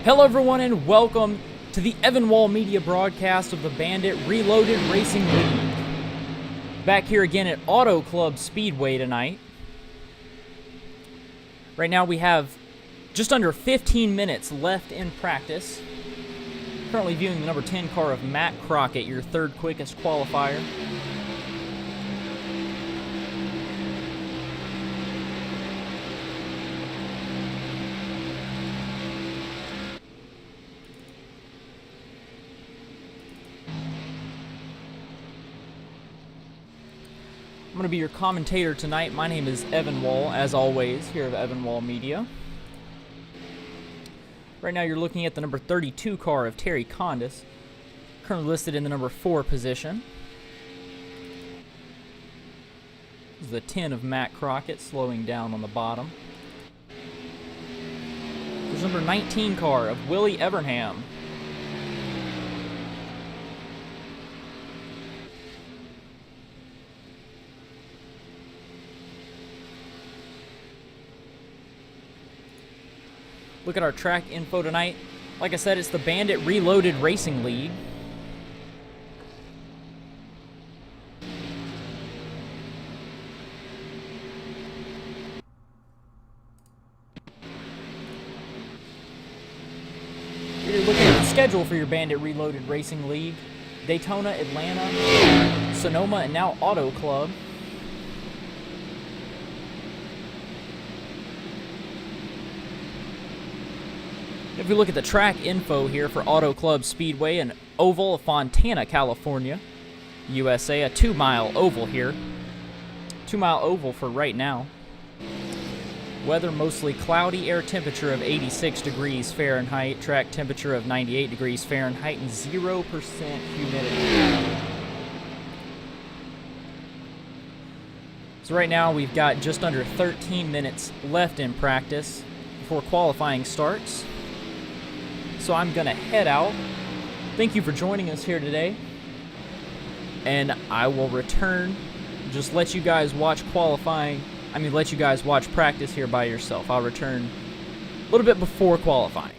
Hello everyone and welcome to the Evan Wall Media broadcast of the Bandit Reloaded Racing League. Back here again at Auto Club Speedway tonight. Right now we have just under 15 minutes left in practice. Currently viewing the number 10 car of Matt Crockett, your third quickest qualifier. I'm going to be your commentator tonight. My name is Evan Wall, as always, here at Evan Wall Media. Right now you're looking at the number 32 car of Terry Condis, currently listed in the number 4 position. This is the 10 of Matt Crockett, slowing down on the bottom. There's number 19 car of Willie Evernham. Look at our track info tonight. Like I said, it's the Bandit Reloaded Racing League. You're looking at the schedule for your Bandit Reloaded Racing League. Daytona, Atlanta, Sonoma, and now Auto Club. If we look at the track info here for Auto Club Speedway, an oval of Fontana, California, USA, a 2-mile oval here. 2-mile oval for right now. Weather mostly cloudy, air temperature of 86 degrees Fahrenheit, track temperature of 98 degrees Fahrenheit, and 0% humidity. So right now we've got just under 13 minutes left in practice before qualifying starts. So I'm going to head out. Thank you for joining us here today. And I will return. Just let you guys watch let you guys watch practice here by yourself. I'll return a little bit before qualifying.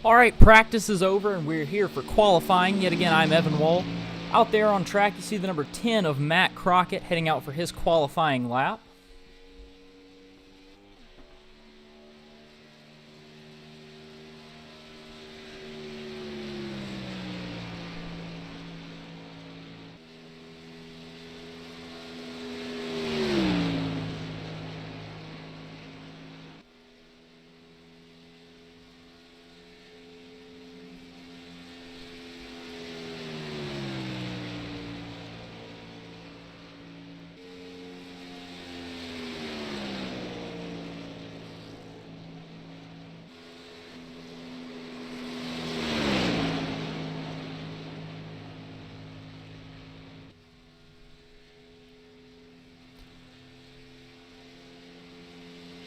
Alright, practice is over and we're here for qualifying. Yet again, I'm Evan Wall. Out there on track, you see the number 10 of Matt Crockett heading out for his qualifying lap.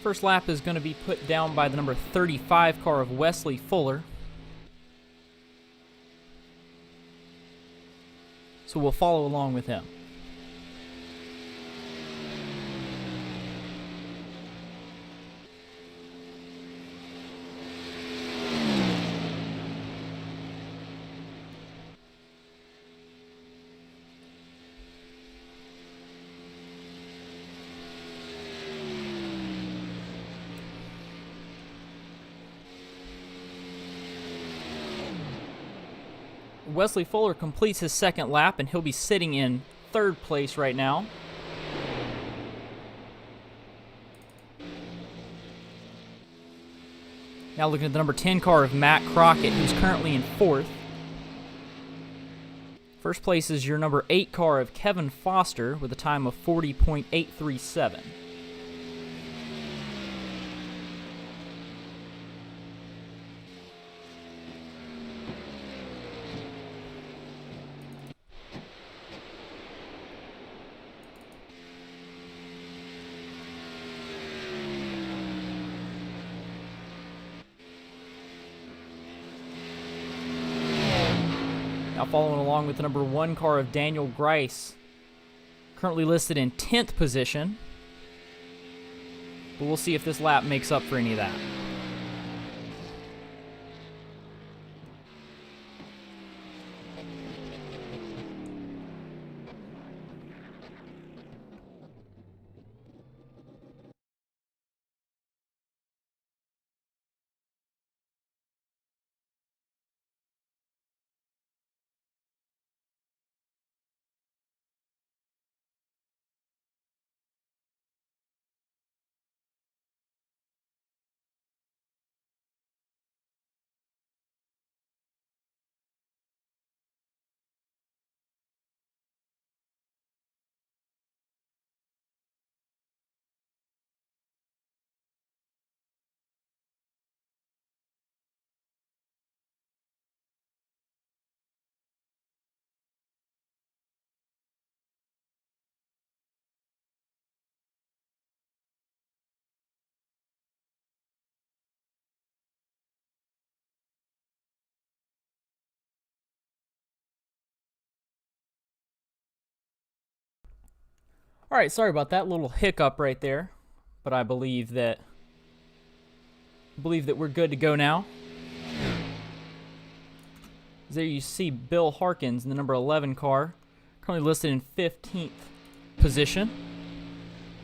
First lap is going to be put down by the number 35 car of Wesley Fuller. So we'll follow along with him. Wesley Fuller completes his second lap, and he'll be sitting in third place right now. Now looking at the number 10 car of Matt Crockett, who's currently in fourth. First place is your number 8 car of Kevin Foster with a time of 40.837. Now following along with the number 1 car of Daniel Grice, currently listed in 10th position. But we'll see if this lap makes up for any of that. All right, sorry about that little hiccup right there, but I believe that we're good to go now. There you see Bill Harkins in the number 11 car, currently listed in 15th position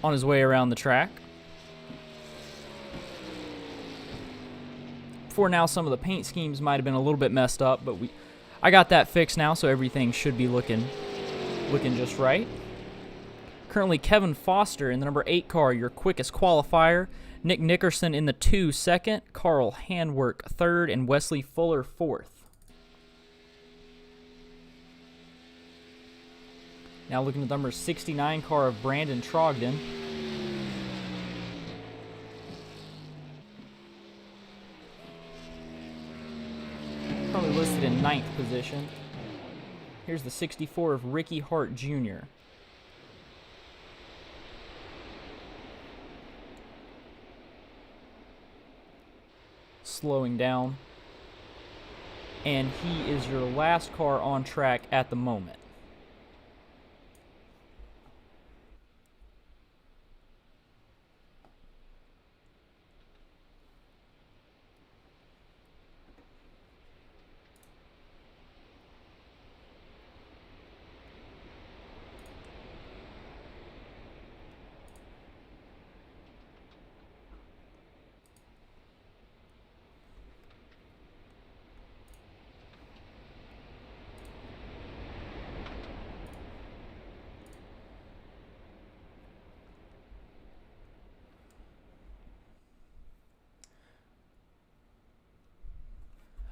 on his way around the track. Before now, some of the paint schemes might have been a little bit messed up, but I got that fixed now, so everything should be looking just right. Currently, Kevin Foster in the number 8 car, your quickest qualifier. Nick Nickerson in the 2 second. Carl Handwerk 3rd. And Wesley Fuller 4th. Now looking at the number 69 car of Brandon Trogdon. Currently listed in 9th position. Here's the 64 of Ricky Hart Jr. Slowing down, and he is your last car on track at the moment.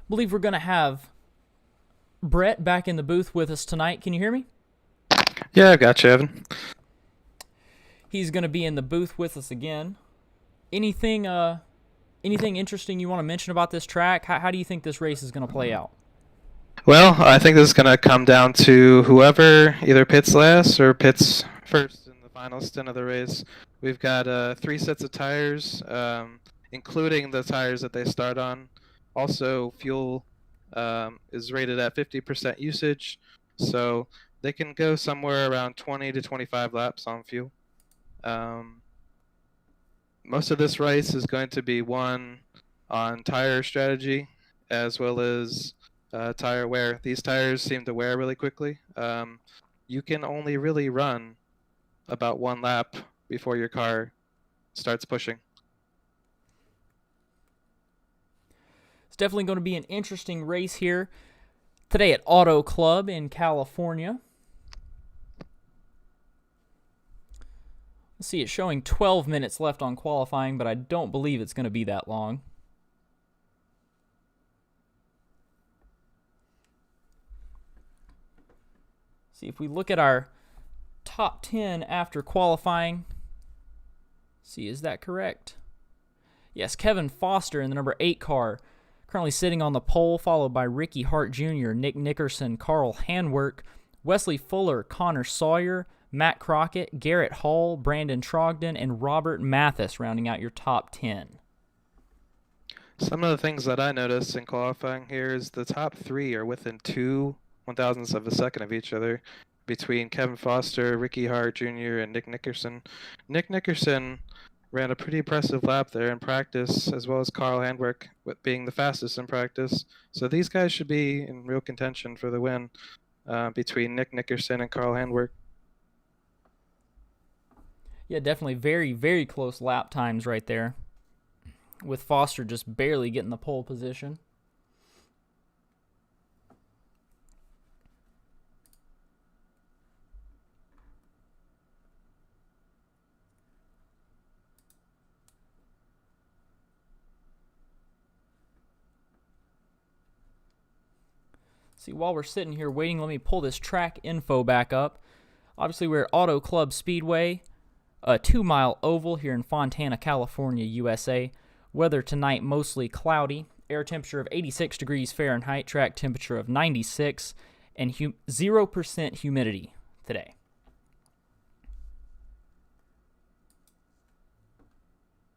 believe we're going to have Brett back in the booth with us tonight. Can you hear me? Yeah, I got you, Evan. He's going to be in the booth with us again. Anything interesting you want to mention about this track? How do you think this race is going to play out? Well, I think this is going to come down to whoever either pits last or pits first in the final stint of the race. We've got 3 sets of tires, including the tires that they start on. Also, fuel is rated at 50% usage, so they can go somewhere around 20 to 25 laps on fuel. Most of this race is going to be won on tire strategy as well as tire wear. These tires seem to wear really quickly. You can only really run about 1 lap before your car starts pushing. It's definitely going to be an interesting race here today at Auto Club in California. Let's see, it's showing 12 minutes left on qualifying, but I don't believe it's going to be that long. See, if we look at our top 10 after qualifying, see, is that correct? Yes, Kevin Foster in the number 8 car, currently sitting on the pole, followed by Ricky Hart Jr., Nick Nickerson, Carl Handwerk, Wesley Fuller, Connor Sawyer, Matt Crockett, Garrett Hall, Brandon Trogdon, and Robert Mathis rounding out your top 10. Some of the things that I noticed in qualifying here is the top 3 are within 2/1000ths of a second of each other between Kevin Foster, Ricky Hart Jr., and Nick Nickerson. Nick Nickerson ran a pretty impressive lap there in practice, as well as Carl Handwerk being the fastest in practice. So these guys should be in real contention for the win between Nick Nickerson and Carl Handwerk. Yeah, definitely very, very close lap times right there, with Foster just barely getting the pole position. See, while we're sitting here waiting, let me pull this track info back up. Obviously, we're at Auto Club Speedway, a 2-mile oval here in Fontana, California, USA. Weather tonight mostly cloudy. Air temperature of 86 degrees Fahrenheit, track temperature of 96, and 0% humidity today.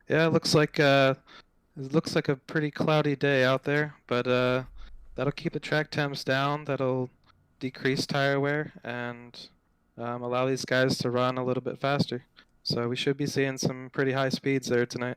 Yeah, it looks like a pretty cloudy day out there, but that'll keep the track temps down. That'll decrease tire wear and allow these guys to run a little bit faster. So we should be seeing some pretty high speeds there tonight.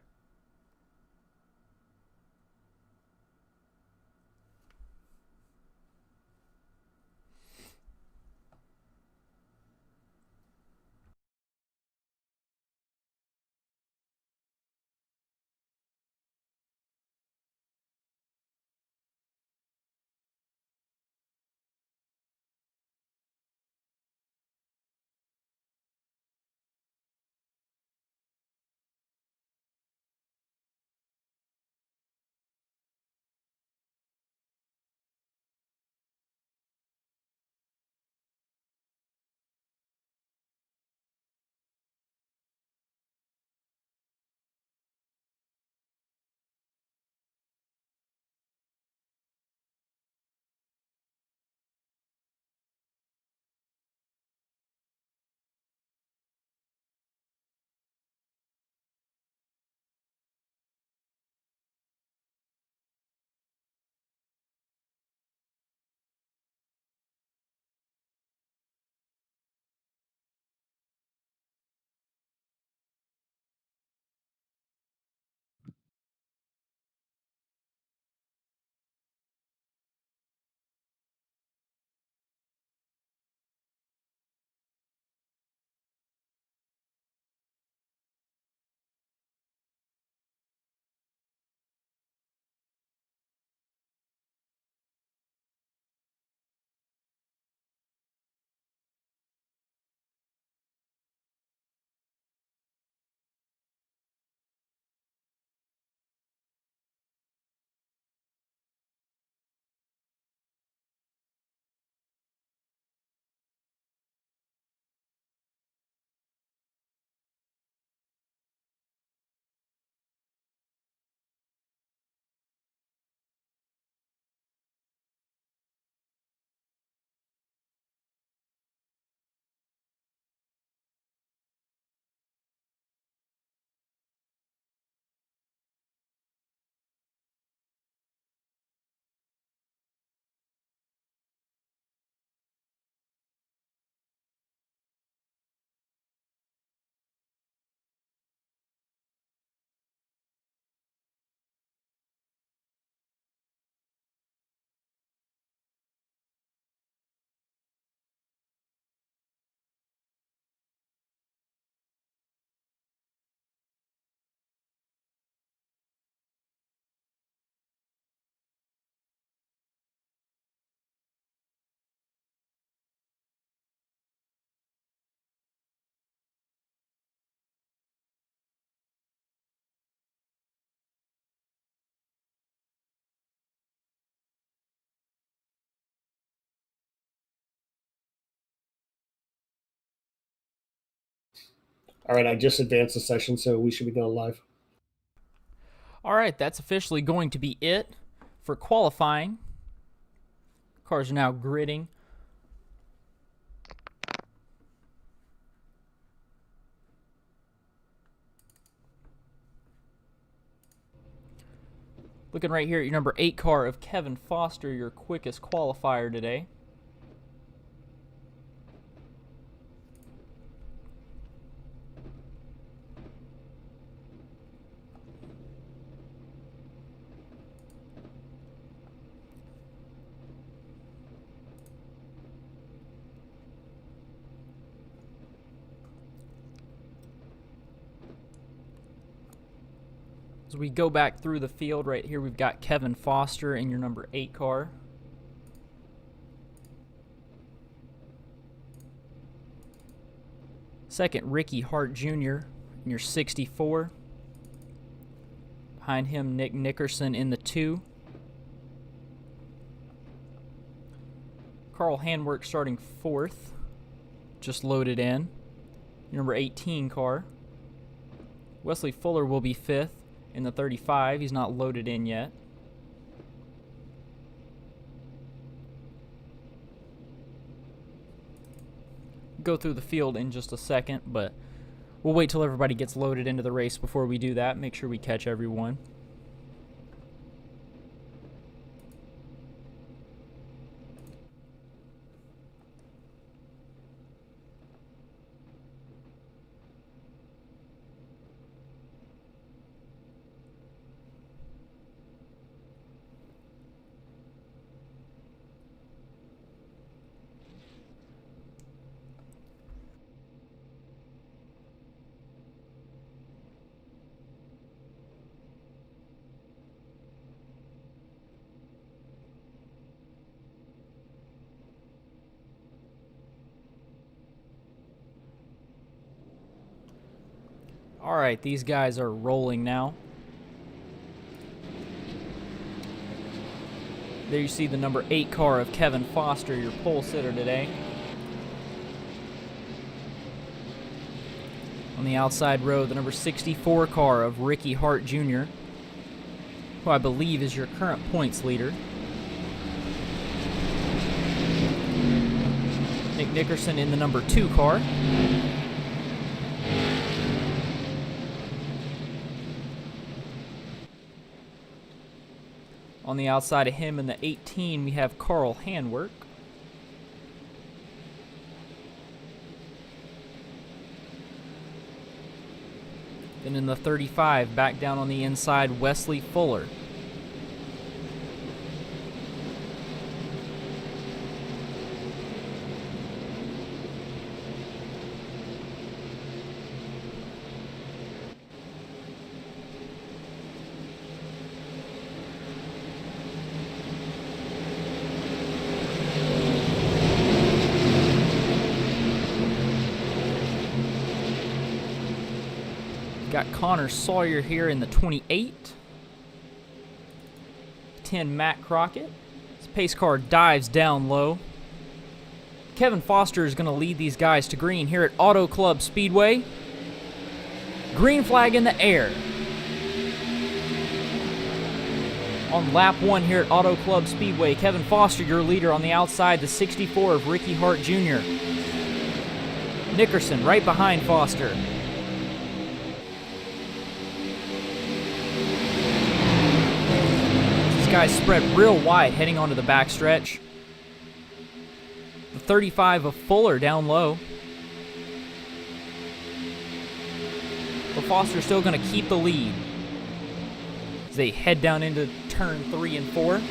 All right, I just advanced the session, so we should be going live. All right, that's officially going to be it for qualifying. Cars are now gridding. Looking right here at your number 8 car of Kevin Foster, your quickest qualifier today. As we go back through the field, right here we've got Kevin Foster in your number 8 car. Second, Ricky Hart Jr. in your 64. Behind him, Nick Nickerson in the 2. Carl Handwerk starting 4th. Just loaded in. Your number 18 car. Wesley Fuller will be 5th. In the 35, he's not loaded in yet. Go through the field in just a second, but we'll wait till everybody gets loaded into the race before we do that. Make sure we catch everyone. All right, these guys are rolling now. There you see the number 8 car of Kevin Foster, your pole sitter today. On the outside row, the number 64 car of Ricky Hart Jr., who I believe is your current points leader. Nick Nickerson in the number 2 car. On the outside of him in the 18, we have Carl Handwerk. Then in the 35, back down on the inside, Wesley Fuller. Got Connor Sawyer here in the 28. 10, Matt Crockett. His pace car dives down low. Kevin Foster is going to lead these guys to green here at Auto Club Speedway. Green flag in the air. On lap 1 here at Auto Club Speedway, Kevin Foster, your leader on the outside, the 64 of Ricky Hart Jr. Nickerson right behind Foster. Guys spread real wide heading onto the backstretch. The 35 of Fuller down low. But Foster's still going to keep the lead as they head down into turn 3 and 4.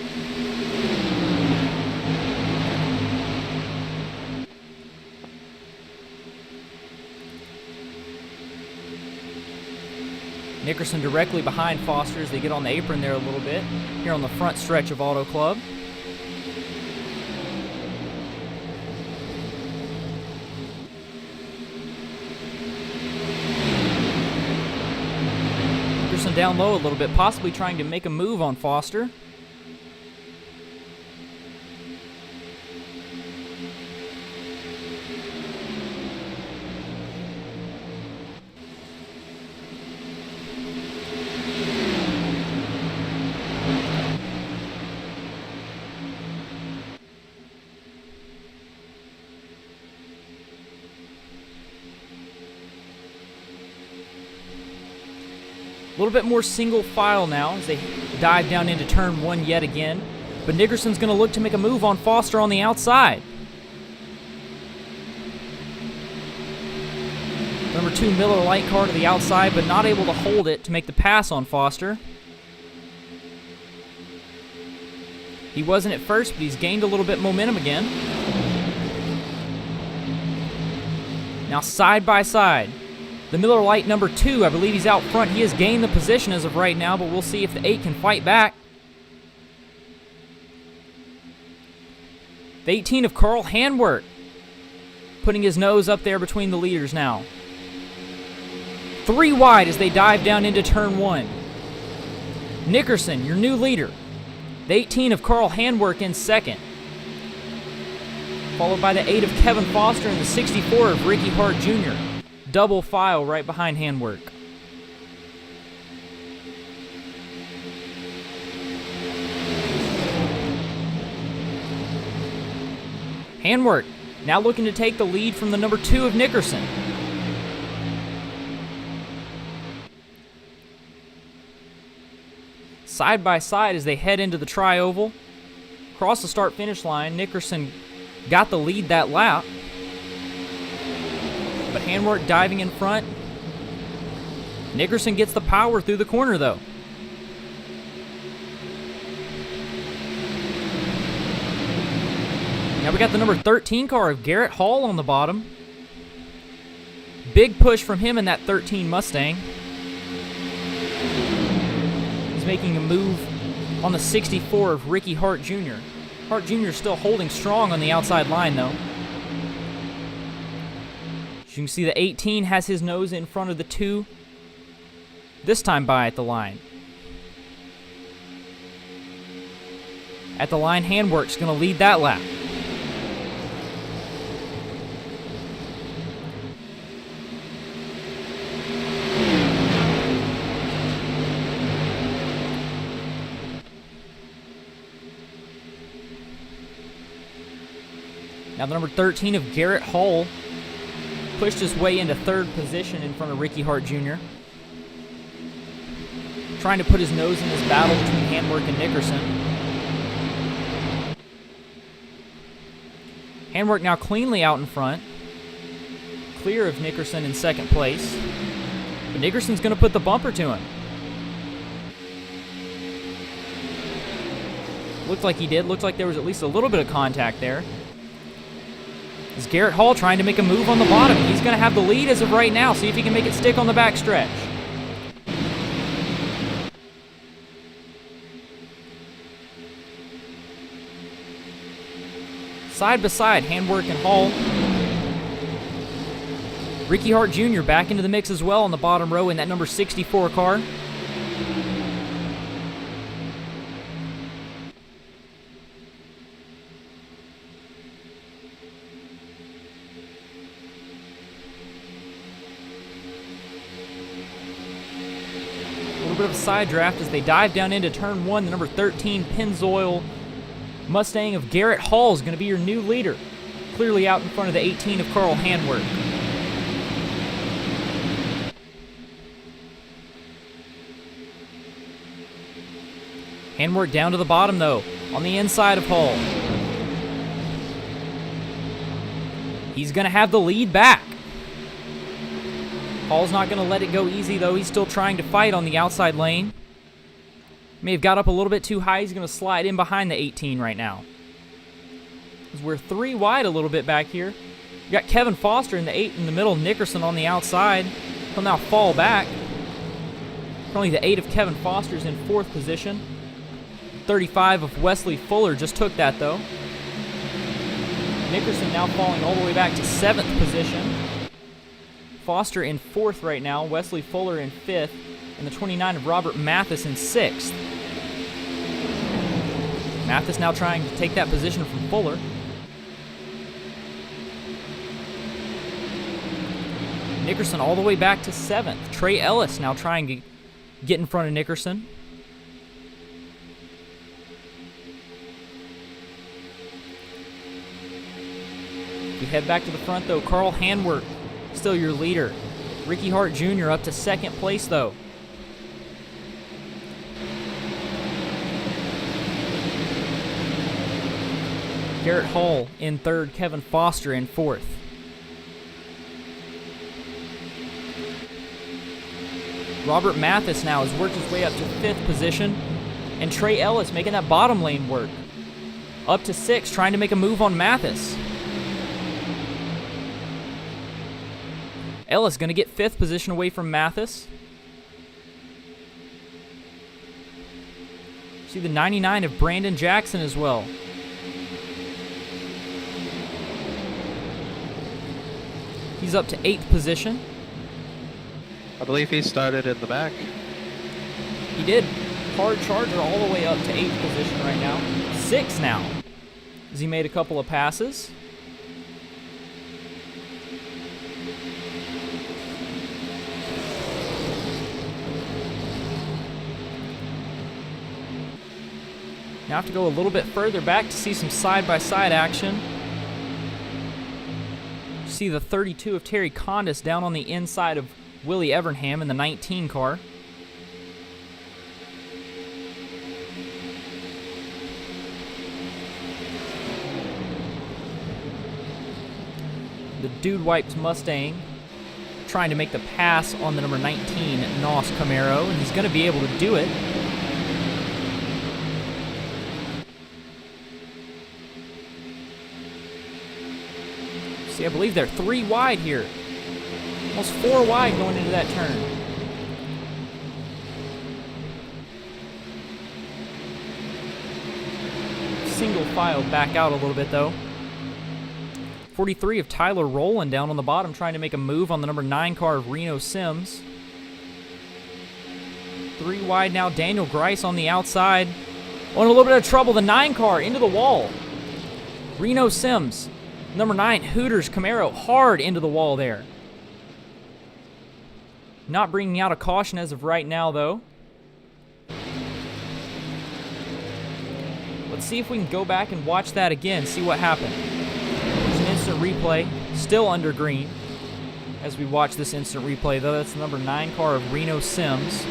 Nickerson directly behind Foster as they get on the apron there a little bit here on the front stretch of Auto Club. Nickerson down low a little bit, possibly trying to make a move on Foster. little bit more single file now as they dive down into turn 1 yet again. But Nickerson's going to look to make a move on Foster on the outside. Number 2 Miller Lite car to the outside, but not able to hold it to make the pass on Foster. He wasn't at first, but he's gained a little bit momentum again. Now side by side. The Miller Lite number 2, I believe he's out front. He has gained the position as of right now, but we'll see if the 8 can fight back. The 18 of Carl Handwerk, putting his nose up there between the leaders now. 3 wide as they dive down into turn 1. Nickerson, your new leader. The 18 of Carl Handwerk in second. Followed by the 8 of Kevin Foster and the 64 of Ricky Hart Jr. Double file right behind Handwerk. Handwerk now looking to take the lead from the number 2 of Nickerson. Side by side as they head into the tri-oval. Across the start-finish line, Nickerson got the lead that lap. But Handwerk diving in front. Nickerson gets the power through the corner, though. Now we got the number 13 car of Garrett Hall on the bottom. Big push from him in that 13 Mustang. He's making a move on the 64 of Ricky Hart Jr. Hart Jr. still holding strong on the outside line, though. As you can see, the 18 has his nose in front of the 2. This time by at the line. At the line, Handwerk's going to lead that lap. Now the number 13 of Garrett Hall pushed his way into 3rd position in front of Ricky Hart Jr. Trying to put his nose in this battle between Handwerk and Nickerson. Handwerk now cleanly out in front. Clear of Nickerson in 2nd place. But Nickerson's going to put the bumper to him. Looked like he did. Looked like there was at least a little bit of contact there. Is Garrett Hall trying to make a move on the bottom. He's going to have the lead as of right now. See if he can make it stick on the back stretch. Side by side, Handwerk and Hall. Ricky Hart Jr. back into the mix as well on the bottom row in that number 64 car. Bit of a side draft as they dive down into turn 1. The number 13 Pennzoil Mustang of Garrett Hall is going to be your new leader. Clearly out in front of the 18 of Carl Handwerk. Handwerk down to the bottom though, on the inside of Hall. He's going to have the lead back. Hall's not going to let it go easy, though. He's still trying to fight on the outside lane. May have got up a little bit too high. He's going to slide in behind the 18 right now. As we're 3 wide a little bit back here. You got Kevin Foster in the 8 in the middle, Nickerson on the outside. He'll now fall back. Currently the 8 of Kevin Foster's in 4th position. 35 of Wesley Fuller just took that, though. Nickerson now falling all the way back to 7th position. Foster in 4th right now, Wesley Fuller in 5th, and the 29 of Robert Mathis in 6th. Mathis now trying to take that position from Fuller. Nickerson all the way back to 7th. Trey Ellis now trying to get in front of Nickerson. We head back to the front though, Carl Handwerk still your leader. Ricky Hart Jr. up to 2nd place, though. Garrett Hall in third, Kevin Foster in fourth. Robert Mathis now has worked his way up to fifth position, and Trey Ellis making that bottom lane work. Up to sixth, trying to make a move on Mathis. Ellis going to get fifth position away from Mathis. See the 99 of Brandon Jackson as well. He's up to 8th position. I believe he started in the back. He did. Hard charger all the way up to 8th position right now. 6th now, as he made a couple of passes. Now I have to go a little bit further back to see some side-by-side action. See the 32 of Terry Condis down on the inside of Willie Evernham in the 19 car. The Dude Wipes Mustang trying to make the pass on the number 19 Noss Camaro, and he's going to be able to do it. See, I believe they're 3 wide here. Almost 4 wide going into that turn. Single file back out a little bit though. 43 of Tyler Rowland down on the bottom trying to make a move on the number 9 car of Reno Sims. 3 wide now, Daniel Grice on the outside. Oh, in a little bit of trouble, the 9 car into the wall. Reno Sims. Number 9, Hooters Camaro, hard into the wall there. Not bringing out a caution as of right now, though. Let's see if we can go back and watch that again, see what happened. There's an instant replay, still under green. As we watch this instant replay, though, that's the number 9 car of Reno Sims.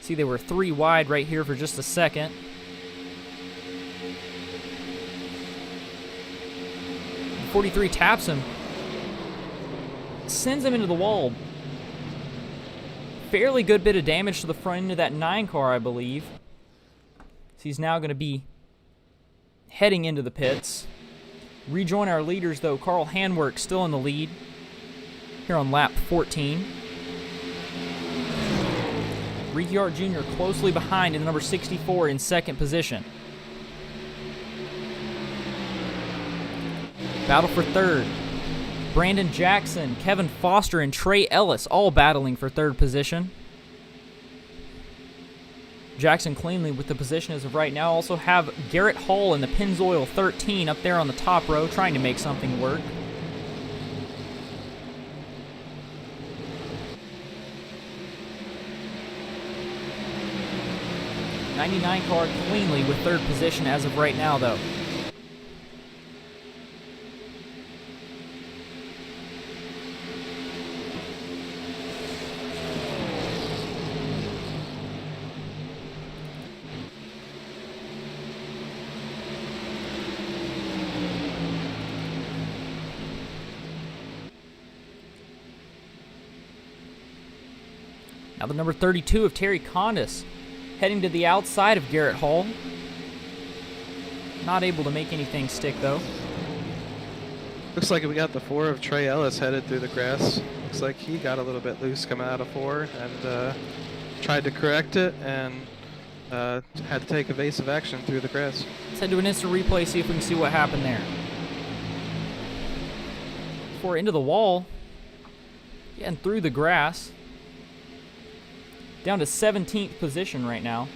See, they were 3 wide right here for just a second. The 43 taps him. Sends him into the wall. Fairly good bit of damage to the front end of that 9 car, I believe. So he's now going to be heading into the pits. Rejoin our leaders, though. Carl Handwerk still in the lead here on lap 14. Ricciard Jr. closely behind in the number 64 in second position. Battle for third. Brandon Jackson, Kevin Foster, and Trey Ellis all battling for third position. Jackson cleanly with the position as of right now. Also have Garrett Hall in the Pennzoil 13 up there on the top row trying to make something work. '99 car cleanly with third position as of right now, though. Now the number 32 of Terry Condis heading to the outside of Garrett Hall. Not able to make anything stick, though. Looks like we got the 4 of Trey Ellis headed through the grass. Looks like he got a little bit loose coming out of 4 and tried to correct it and had to take evasive action through the grass. Let's head to an instant replay, see if we can see what happened there. 4 into the wall. Getting through the grass. Down to 17th position right now.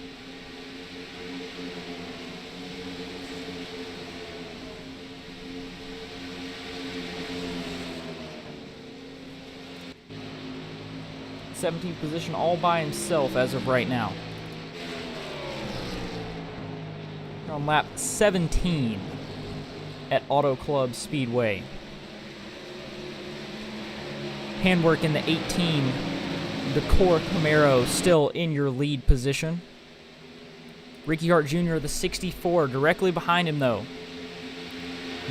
'17th position all by himself as of right now. We're on lap 17 at Auto Club Speedway. Handwork in the 18 the Core Camaro still in your lead position. Ricky Hart Jr., the 64, directly behind him, though.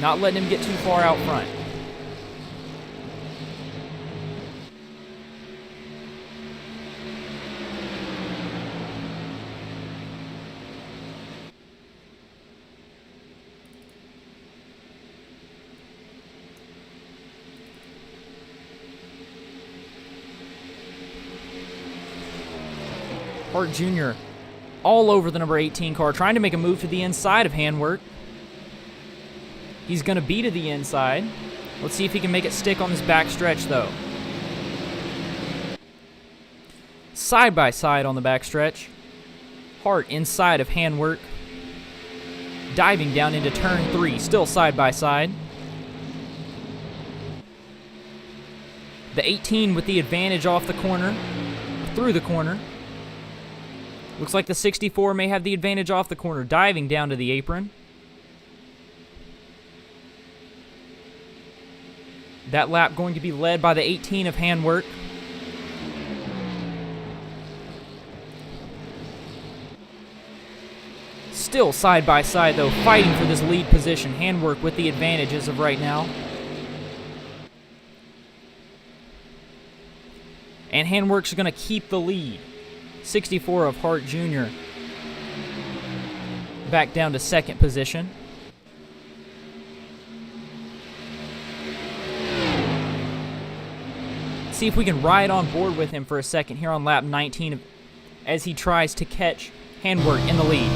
Not letting him get too far out front. Hart Jr. all over the number 18 car, trying to make a move to the inside of Handwork. He's going to be to the inside. Let's see if he can make it stick on this back stretch, though. Side by side on the back stretch. Hart inside of Handwork. Diving down into turn 3, still side by side. The 18 with the advantage off the corner, through the corner. Looks like the 64 may have the advantage off the corner, diving down to the apron. That lap going to be led by the 18 of Handwork. Still side by side, though, fighting for this lead position. Handwork with the advantage as of right now. And Handwork's going to keep the lead. 64 of Hart Jr. back down to second position. See if we can ride on board with him for a second here on lap 19 as he tries to catch Handwork in the lead.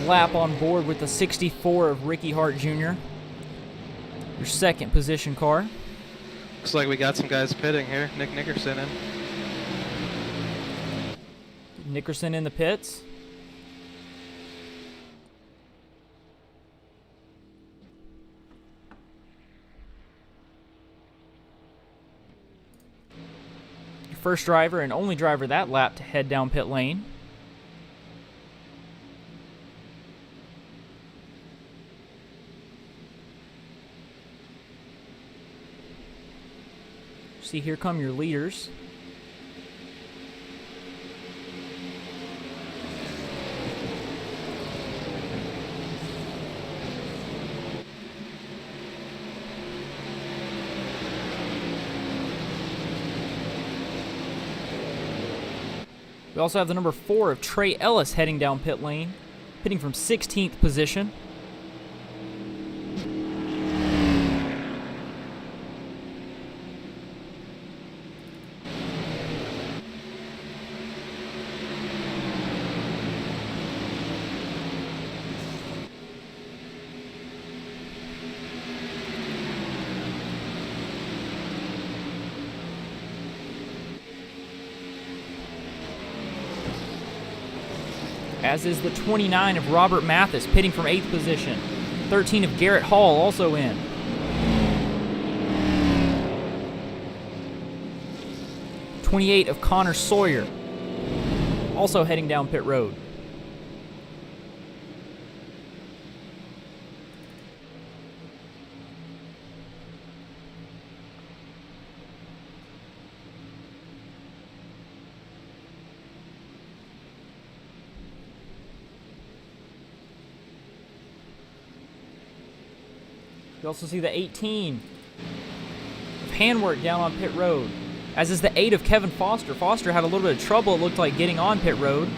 Lap on board with the 64 of Ricky Hart Jr. Your second position car. Looks like we got some guys pitting here. Nick Nickerson in. Nickerson in the pits. Your first driver and only driver that lap to head down pit lane. See, here come your leaders. We also have the number 4 of Trey Ellis heading down pit lane, pitting from 16th position. As is the 29 of Robert Mathis, pitting from 8th position. 13 of Garrett Hall also in. '28 of Connor Sawyer, also heading down pit road. You also see the 18 of Handwork down on pit road, as is the 8 of Kevin Foster. Foster had a little bit of trouble, it looked like, getting on pit road.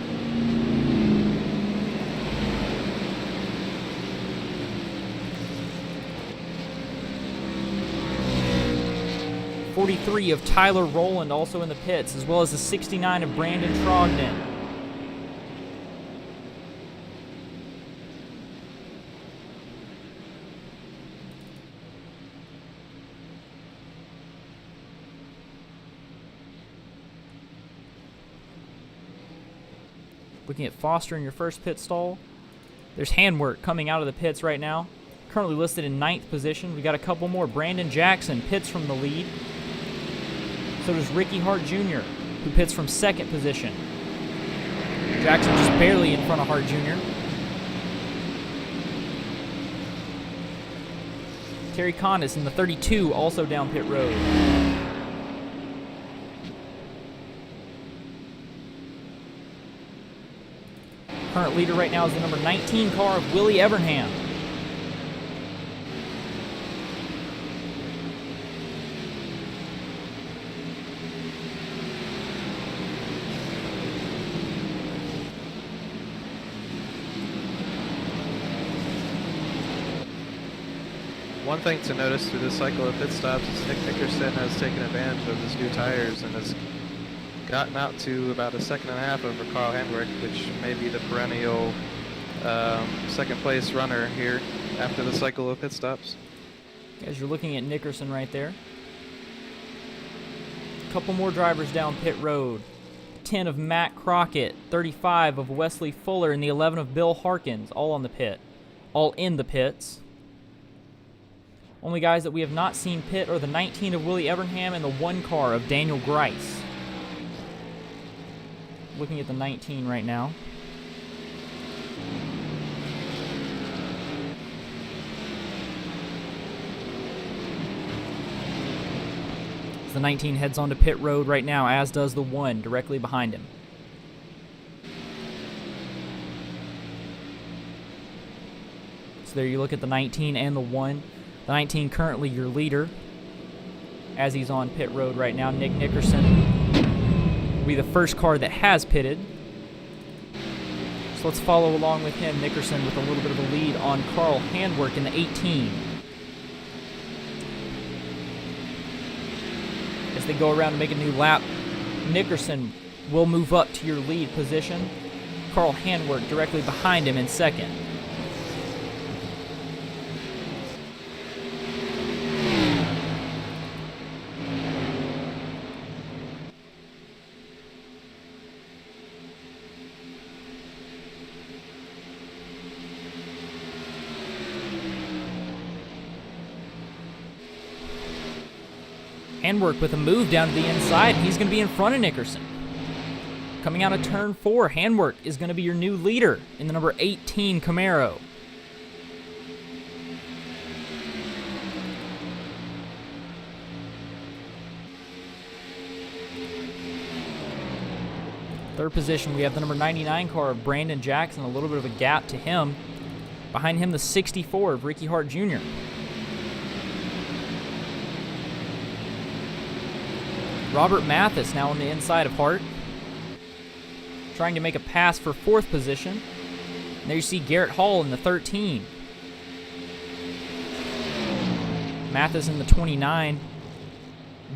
43 of Tyler Rowland also in the pits, as well as the 69 of Brandon Trogdon. Looking at Foster in your first pit stall. There's Handwork coming out of the pits right now. Currently listed in 9th position. We got a couple more. Brandon Jackson pits from the lead. So does Ricky Hart Jr., who pits from 2nd position. Jackson just barely in front of Hart Jr. Terry Condis in the 32, also down pit road. Current leader right now is the number 19 car of Willie Evernham. One thing to notice through this cycle of pit stops is Nick Nickerson has taken advantage of his new tires and has gotten out to about 1.5 seconds over Carl Handwerk, which may be the perennial second place runner here after the cycle of pit stops. As you're looking at Nickerson right there. A couple more drivers down pit road. 10 of Matt Crockett, 35 of Wesley Fuller, and the 11 of Bill Harkins, all on the pit. All in the pits. Only guys that we have not seen pit are the 19 of Willie Evernham and the 1 car of Daniel Grice. Looking at the 19 right now. As the 19 heads onto pit road right now, as does the 1 directly behind him. So there you look at the 19 and the 1. The 19 currently your leader as he's on pit road right now. Nick Nickerson will be the first car that has pitted. So let's follow along with him. Nickerson with a little bit of a lead on Carl Handwerk in the 18. As they go around and make a new lap, Nickerson will move up to your lead position. Carl Handwerk directly behind him in 2nd. Handwork with a move down to the inside. He's going to be in front of Nickerson. Coming out of turn 4, Handwork is going to be your new leader in the number 18 Camaro. Third position, we have the number 99 car of Brandon Jackson, a little bit of a gap to him. Behind him, the 64 of Ricky Hart Jr. Robert Mathis now on the inside of Hart, trying to make a pass for 4th position. And there you see Garrett Hall in the 13. Mathis in the 29.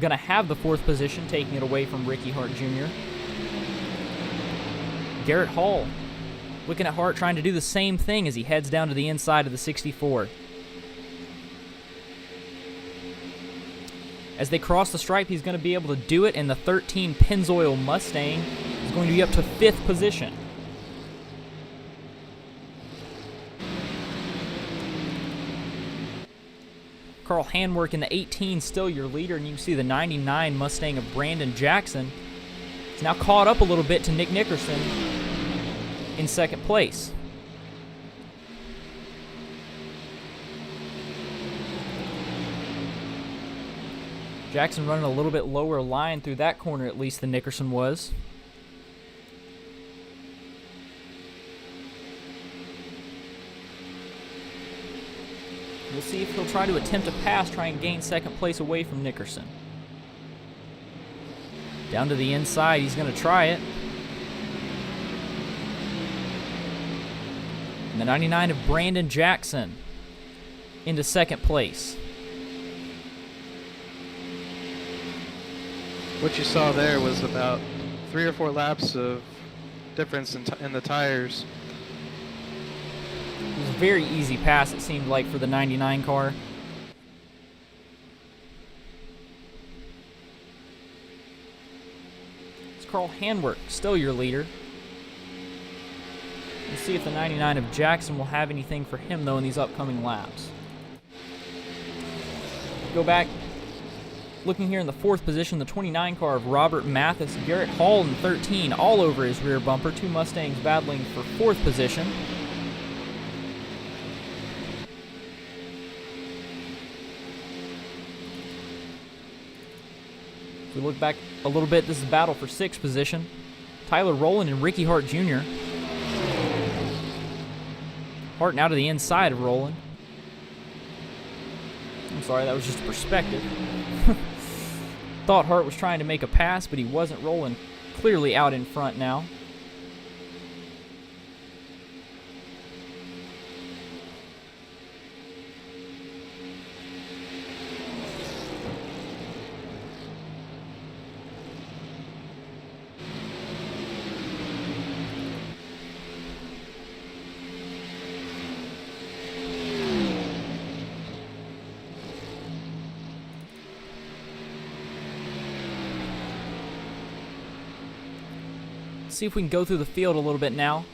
Going to have the 4th position, taking it away from Ricky Hart Jr. Garrett Hall looking at Hart, trying to do the same thing as he heads down to the inside of the 64. As they cross the stripe, he's going to be able to do it, and the 13 Pennzoil Mustang is going to be up to 5th position. Carl Handwerk in the 18, still your leader, and you can see the 99 Mustang of Brandon Jackson. It's now caught up a little bit to Nick Nickerson in 2nd place. Jackson running a little bit lower line through that corner, at least, than Nickerson was. We'll see if he'll try to attempt a pass, try and gain 2nd place away from Nickerson. Down to the inside, he's going to try it. And the 99 of Brandon Jackson into 2nd place. what you saw there was about 3 or 4 laps of difference in the tires. It was a very easy pass, it seemed like, for the 99 car. It's Carl Handwerk, still your leader. We'll see if the 99 of Jackson will have anything for him, though, in these upcoming laps. Go back, looking here in the 4th position, the 29 car of Robert Mathis, Garrett Hall in 13, all over his rear bumper. 2 Mustangs battling for 4th position. If we look back a little bit, this is a battle for 6th position. Tyler Rowland and Ricky Hart Jr. Hart now to the inside of Rowland. I'm sorry, that was just a perspective. Thought Hart was trying to make a pass, but he wasn't. Rowland clearly out in front now. See if we can go through the field a little bit now.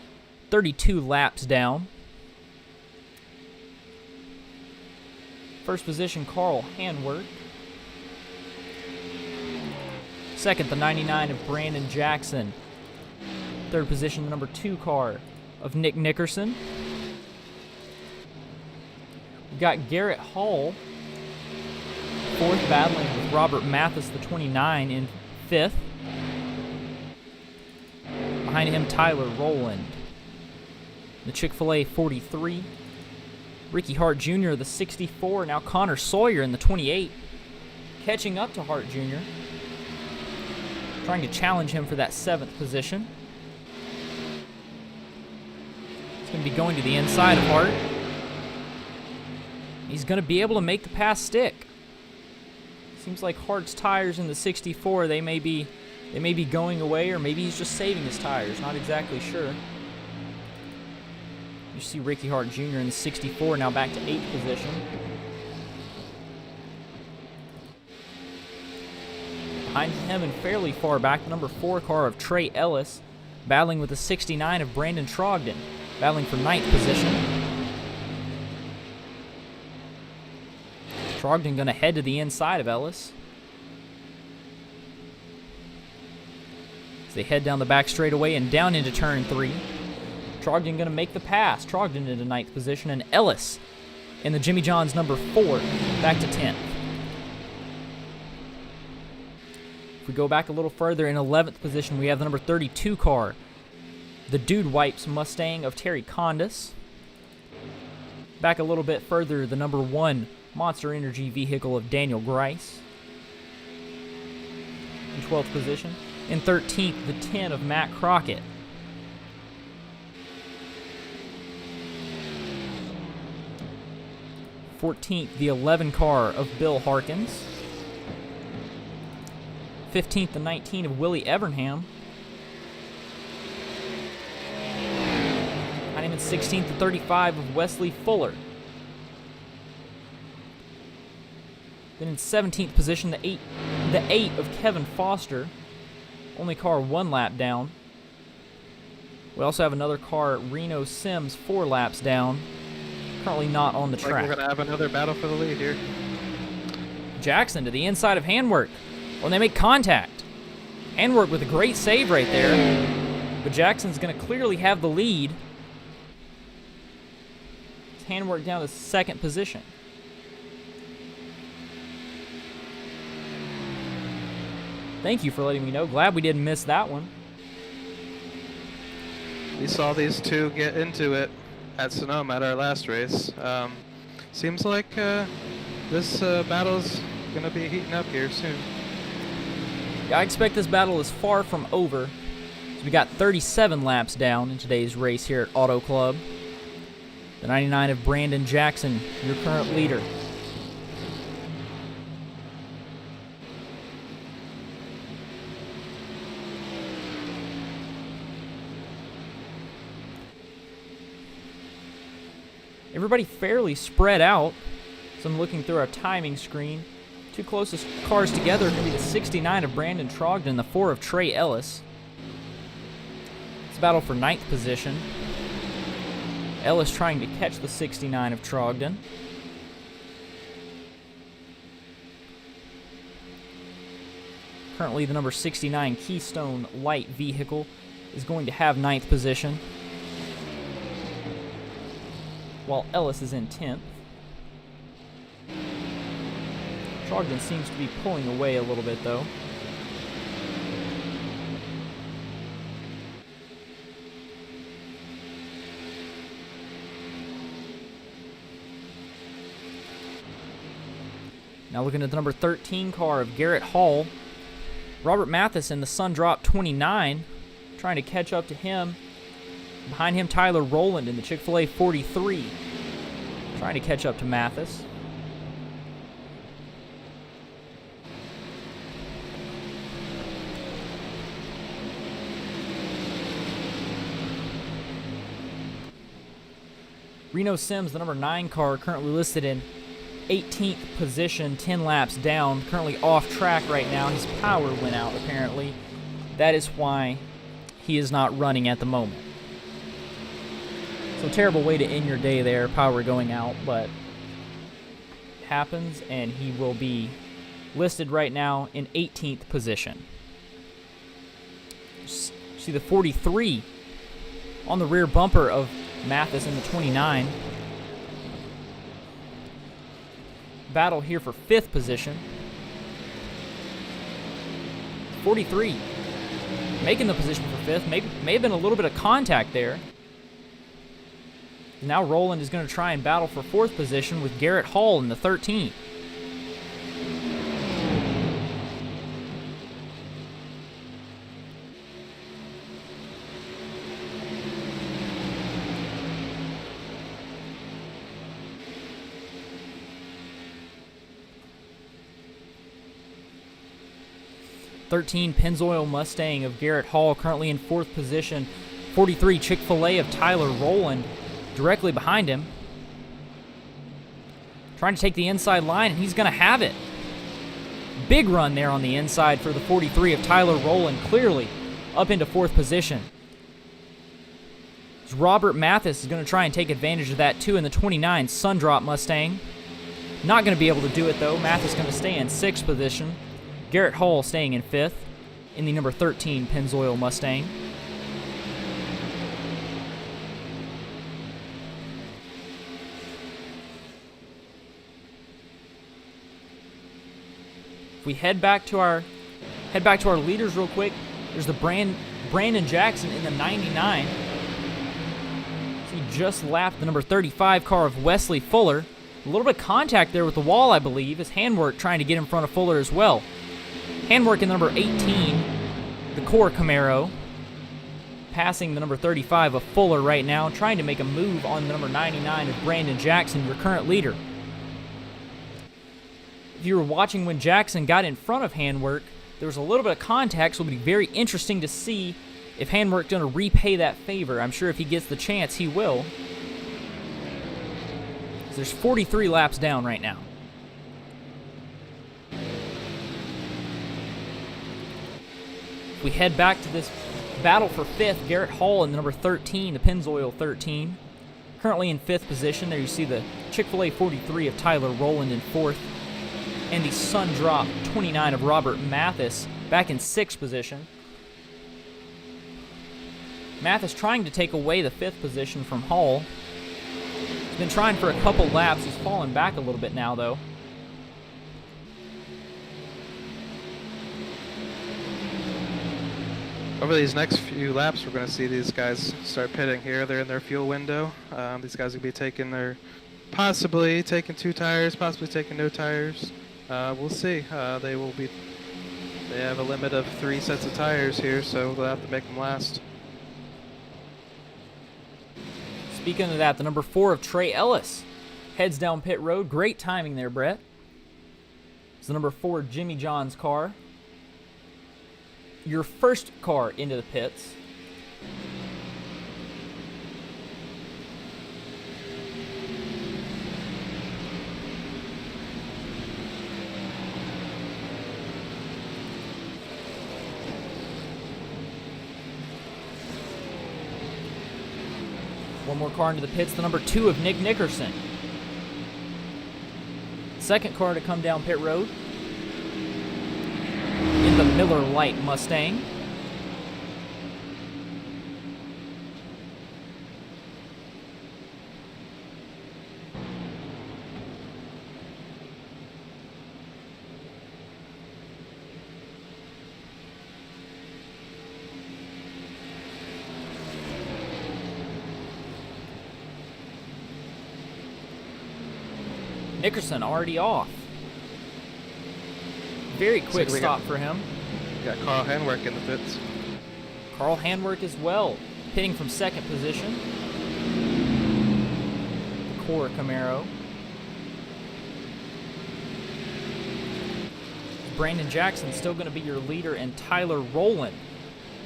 32 laps down. First position, Carl Handwerk. Second, the 99 of Brandon Jackson. Third position, the number 2 car of Nick Nickerson. We've got Garrett Hall, 4th, battling with Robert Mathis, the 29, in 5th. Behind him, Tyler Rowland, the Chick-fil-A 43. Ricky Hart Jr., the 64. Now Connor Sawyer in the 28. Catching up to Hart Jr. Trying to challenge him for that 7th position. He's going to be going to the inside of Hart. He's going to be able to make the pass stick. Seems like Hart's tires in the 64, they may be going away, or maybe he's just saving his tires. Not exactly sure. You see Ricky Hart Jr. in the 64, now back to 8th position. Behind him and fairly far back, the number 4 car of Trey Ellis, battling with the 69 of Brandon Trogdon, battling for 9th position. Trogdon going to head to the inside of Ellis. As they head down the back straightaway and down into turn 3. Trogdon going to make the pass. Trogdon into 9th position, and Ellis in the Jimmy John's number 4 back to 10th. If we go back a little further, in 11th position, we have the number 32 car, the Dude Wipes Mustang of Terry Condis. Back a little bit further, the number 1 Monster Energy vehicle of Daniel Grice. In 12th position. In 13th, the 10 of Matt Crockett. 14th, the 11 car of Bill Harkins. 15th, the 19 of Willie Evernham. And even 16th, the 35 of Wesley Fuller. Then in 17th position, the 8 of Kevin Foster. Only car 1 lap down. We also have another car, Reno Sims, 4 laps down. Currently not on the track. We're going to have another battle for the lead here. Jackson to the inside of Handwerk. When they make contact. Handwerk with a great save right there. But Jackson's going to clearly have the lead. Handwerk down to 2nd position. Thank you for letting me know. Glad we didn't miss that one. We saw these two get into it at Sonoma at our last race. Seems like this battle's going to be heating up here soon. Yeah, I expect this battle is far from over. So we got 37 laps down in today's race here at Auto Club. The 99 of Brandon Jackson, your current leader. Everybody fairly spread out. So I'm looking through our timing screen. Two closest cars together are going to be the 69 of Brandon Trogdon and the 4 of Trey Ellis. It's a battle for 9th position. Ellis trying to catch the 69 of Trogdon. Currently the number 69 Keystone light vehicle is going to have 9th position, while Ellis is in 10th. Trogdon seems to be pulling away a little bit though. Now looking at the number 13 car of Garrett Hall. Robert Mathis in the Sundrop 29, trying to catch up to him. Behind him, Tyler Rowland in the Chick-fil-A 43, trying to catch up to Mathis. Reno Sims, the number 9 car, currently listed in 18th position, 10 laps down, currently off track right now. His power went out, apparently. That is why he is not running at the moment. So terrible way to end your day there, power going out, but it happens, and he will be listed right now in 18th position. See the 43 on the rear bumper of Mathis in the 29. Battle here for 5th position. 43 making the position for 5th. May have been a little bit of contact there. Now Rowland is going to try and battle for 4th position with Garrett Hall in the 13. Pennzoil Mustang of Garrett Hall currently in 4th position. 43 Chick-fil-A of Tyler Rowland directly behind him. Trying to take the inside line, and he's going to have it. Big run there on the inside for the 43 of Tyler Rowland, clearly up into 4th position. Robert Mathis is going to try and take advantage of that too in the 29 Sundrop Mustang. Not going to be able to do it though. Mathis going to stay in 6th position. Garrett Hall staying in 5th in the number 13 Pennzoil Mustang. If we head back to our leaders real quick, there's the Brandon Jackson in the 99. So he just lapped the number 35 car of Wesley Fuller. A little bit of contact there with the wall, I believe. His handwork trying to get in front of Fuller as well. Handwork in the number 18, the Core Camaro, passing the number 35 of Fuller right now, trying to make a move on the number 99 of Brandon Jackson, your current leader. If you were watching when Jackson got in front of Handwork, there was a little bit of contact, so it'll be very interesting to see if Handwork's going to repay that favor. I'm sure if he gets the chance, he will. So there's 43 laps down right now. We head back to this battle for 5th. Garrett Hall in the number 13, the Pennzoil 13. Currently in 5th position. There you see the Chick-fil-A 43 of Tyler Rowland in 4th. And the Sundrop 29 of Robert Mathis back in 6th position. Mathis trying to take away the 5th position from Hall. He's been trying for a couple laps. He's fallen back a little bit now, though. Over these next few laps, we're going to see these guys start pitting here. They're in their fuel window. These guys will be taking possibly taking 2 tires, possibly taking no tires. We'll see. They have a limit of 3 sets of tires here, so they'll have to make them last. Speaking of that, the number 4 of Trey Ellis heads down pit road. Great timing there, Brett. It's the number 4 Jimmy John's car. Your first car into the pits. One more car into the pits, the number 2 of Nick Nickerson. Second car to come down pit road in the Miller Lite Mustang. Nickerson already off. Very quick stop for him. Got Carl Handwerk in the pits. Carl Handwerk as well, pitting from second position. The core Camaro. Brandon Jackson still going to be your leader, and Tyler Rowland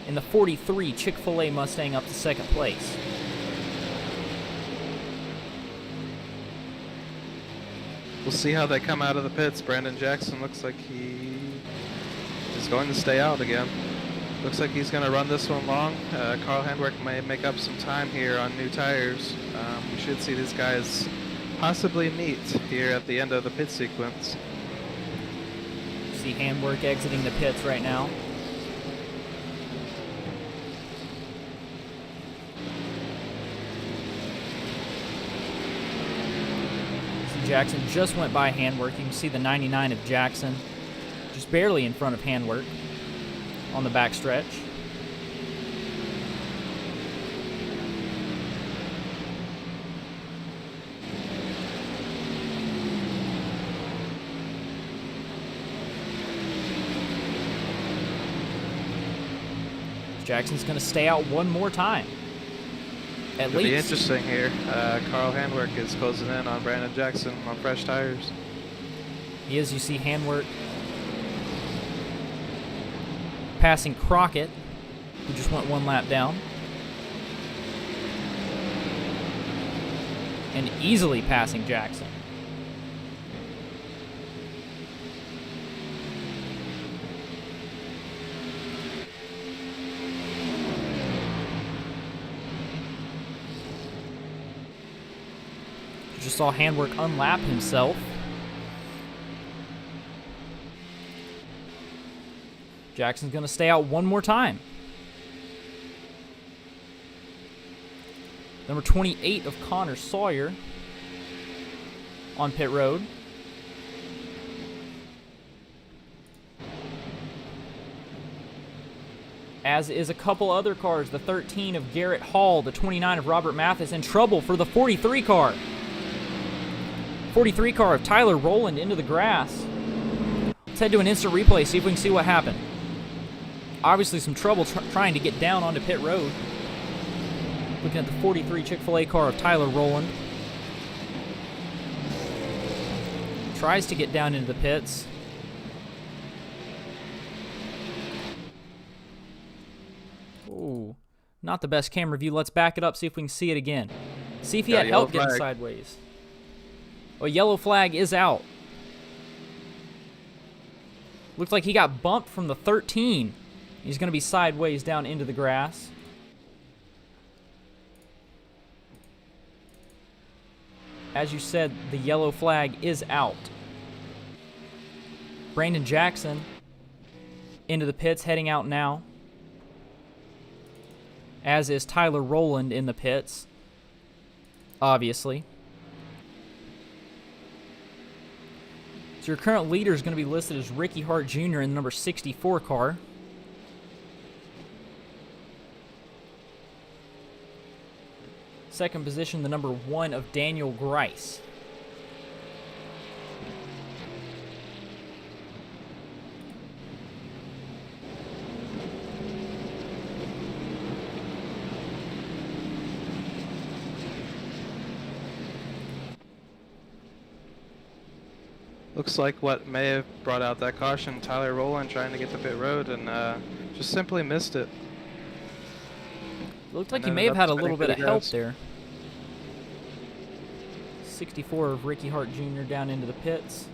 in the 43 Chick-fil-A Mustang up to second place. We'll see how they come out of the pits. Brandon Jackson looks like he is going to stay out again. Looks like he's going to run this one long. Carl Handwerk may make up some time here on new tires. We should see these guys possibly meet here at the end of the pit sequence. See Handwerk exiting the pits right now. Jackson just went by Handwerk. You can see the 99 of Jackson just barely in front of Handwerk on the backstretch. Jackson's going to stay out one more time. At It'll least. be interesting here. Carl Handwerk is closing in on Brandon Jackson on fresh tires. He is. You see Handwerk passing Crockett, who just went one lap down. And easily passing Jackson. Just saw Handwerk unlap himself. Jackson's going to stay out one more time. Number 28 of Connor Sawyer on pit road. As is a couple other cars. The 13 of Garrett Hall, the 29 of Robert Mathis, in trouble for the 43 car. 43 car of Tyler Rowland into the grass. Let's head to an instant replay, see if we can see what happened. Obviously some trouble trying to get down onto pit road. Looking at the 43 Chick-fil-A car of Tyler Rowland. Tries to get down into the pits. Ooh, not the best camera view. Let's back it up, see if we can see it again. See if he had help getting sideways. Oh, yellow flag is out. Looks like he got bumped from the 13. He's going to be sideways down into the grass. As you said, the yellow flag is out. Brandon Jackson into the pits, heading out now. As is Tyler Rowland in the pits, obviously. So your current leader is going to be listed as Ricky Hart Jr. in the number 64 car. Second position, the number 1 of Daniel Grice. Looks like what may have brought out that caution, Tyler Rowland trying to get to pit road and just simply missed it. Looked like he may have had a little bit of help there. 64 of Ricky Hart Jr. down into the pits,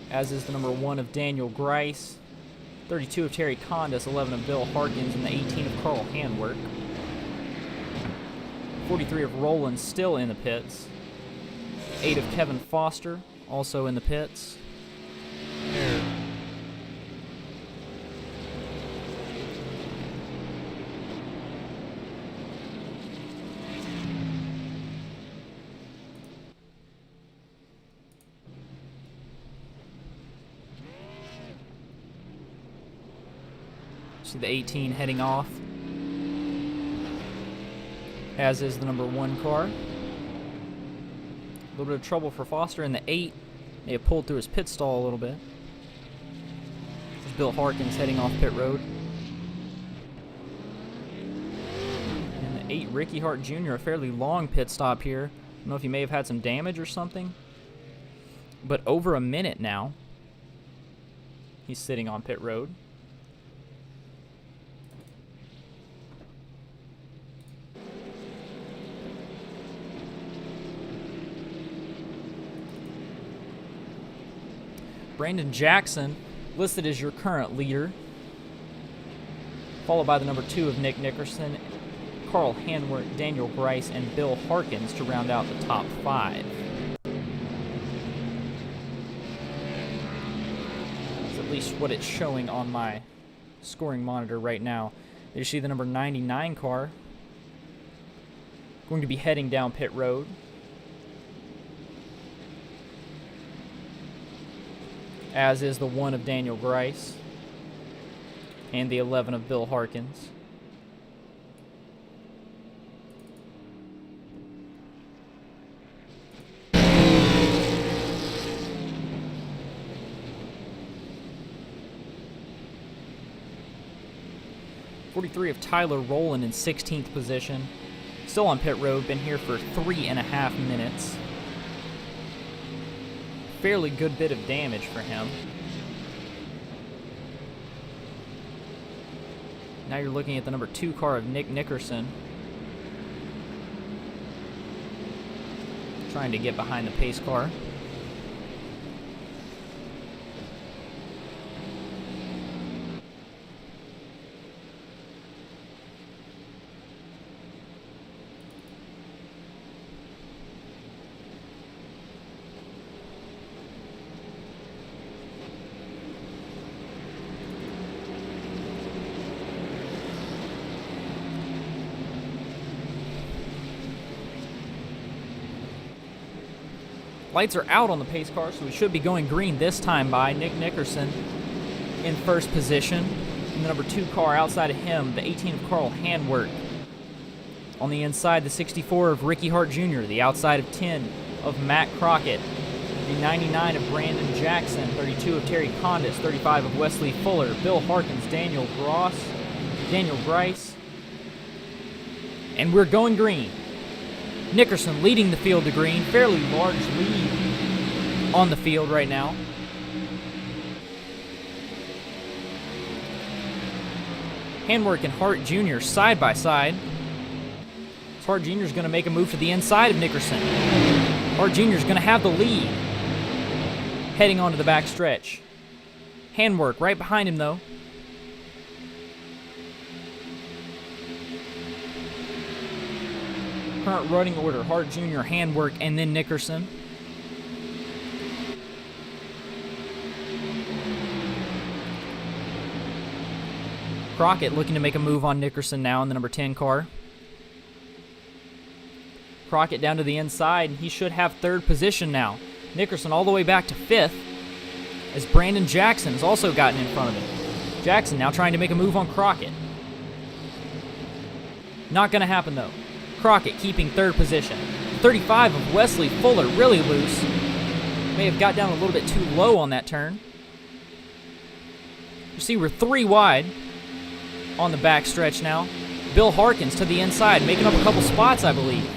as is the number 1 of Daniel Grice, 32 of Terry Condis, 11 of Bill Harkins, and the 18 of Carl Handwerk. 43 of Roland still in the pits. 8 of Kevin Foster also in the pits. See the 18 heading off, as is the number 1 car. A little bit of trouble for Foster in the 8. May have pulled through his pit stall a little bit. There's Bill Harkins heading off pit road. And the 8, Ricky Hart Jr., a fairly long pit stop here. I don't know if he may have had some damage or something, but over a minute now he's sitting on pit road. Brandon Jackson listed as your current leader, followed by the number 2 of Nick Nickerson, Carl Hanworth, Daniel Grice, and Bill Harkins to round out the top 5. That's at least what it's showing on my scoring monitor right now. There you see the number 99 car going to be heading down pit road. As is the 1 of Daniel Grice and the 11 of Bill Harkins. '43 of Tyler Rowland in 16th position. Still on pit road, been here for 3.5 minutes. Fairly good bit of damage for him. Now you're looking at the number 2 car of Nick Nickerson, trying to get behind the pace car. Lights are out on the pace car, so we should be going green this time by Nick Nickerson in first position. And the number 2 car outside of him, the 18 of Carl Hanworth. On the inside, the 64 of Ricky Hart Jr., the outside of 10 of Matt Crockett, the 99 of Brandon Jackson, 32 of Terry Condis, 35 of Wesley Fuller, Bill Harkins, Daniel Grice, and we're going green. Nickerson leading the field to green, fairly large lead on the field right now. Hanworth and Hart Jr. side by side. Hart Jr. is going to make a move to the inside of Nickerson. Hart Jr. is going to have the lead heading onto the back stretch. Hanworth right behind him though. Current running order, Hart Jr., Hanworth, and then Nickerson. Crockett looking to make a move on Nickerson now in the number 10 car. Crockett down to the inside, and he should have 3rd position now. Nickerson all the way back to 5th, as Brandon Jackson has also gotten in front of him. Jackson now trying to make a move on Crockett. Not going to happen though. Crockett keeping 3rd position. 35 of Wesley Fuller, really loose. May have got down a little bit too low on that turn. You see we're 3 wide on the back stretch now. Bill Harkins to the inside, making up a couple spots, I believe.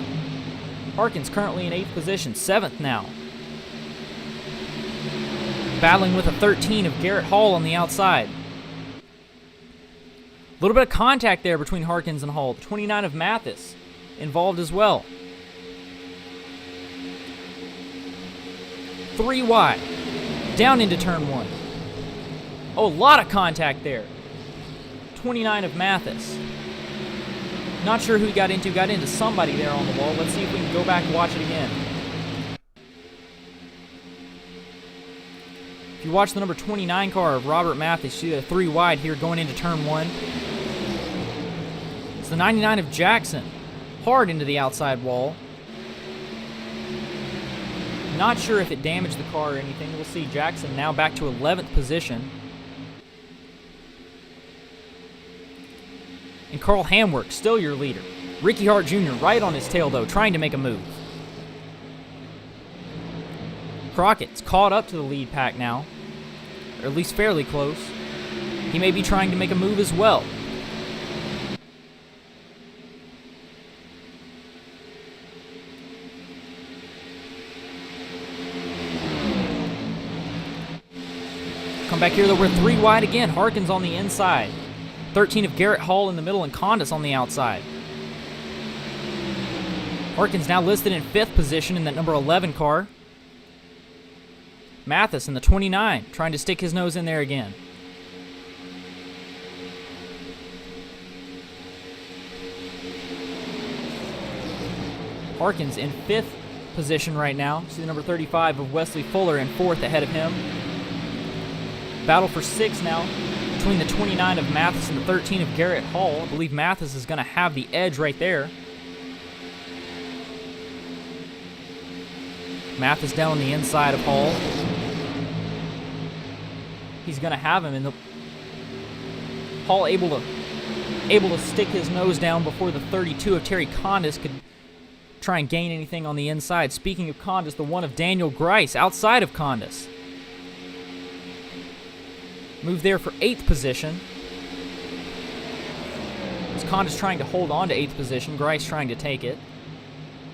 Harkins currently in 8th position, 7th now. Battling with a 13 of Garrett Hall on the outside. A little bit of contact there between Harkins and Hall. The 29 of Mathis involved as well. 3 wide. Down into turn 1. Oh, a lot of contact there. 29 of Mathis. Not sure who he got into. Got into somebody there on the wall. Let's see if we can go back and watch it again. If you watch the number 29 car of Robert Mathis, you see a 3 wide here going into turn 1. It's the 99 of Jackson. Hard into the outside wall. Not sure if it damaged the car or anything. We'll see. Jackson now back to 11th position. And Carl Hamwork, still your leader. Ricky Hart Jr. right on his tail, though, trying to make a move. Crockett's caught up to the lead pack now, or at least fairly close. He may be trying to make a move as well. Come back here, though, we're 3 wide again. Harkins on the inside. 13 of Garrett Hall in the middle and Condis on the outside. Harkins now listed in 5th position in that number 11 car. Mathis in the 29, trying to stick his nose in there again. Harkins in 5th position right now. See the number 35 of Wesley Fuller in 4th ahead of him. Battle for 6 now between the 29 of Mathis and the 13 of Garrett Hall. I believe Mathis is going to have the edge right there. Mathis down on the inside of Hall. He's going to have him, and the Hall able to stick his nose down before the 32 of Terry Condis could try and gain anything on the inside. Speaking of Condis, the 1 of Daniel Grice outside of Condis. Move there for 8th position. As Condis trying to hold on to 8th position, Grice trying to take it.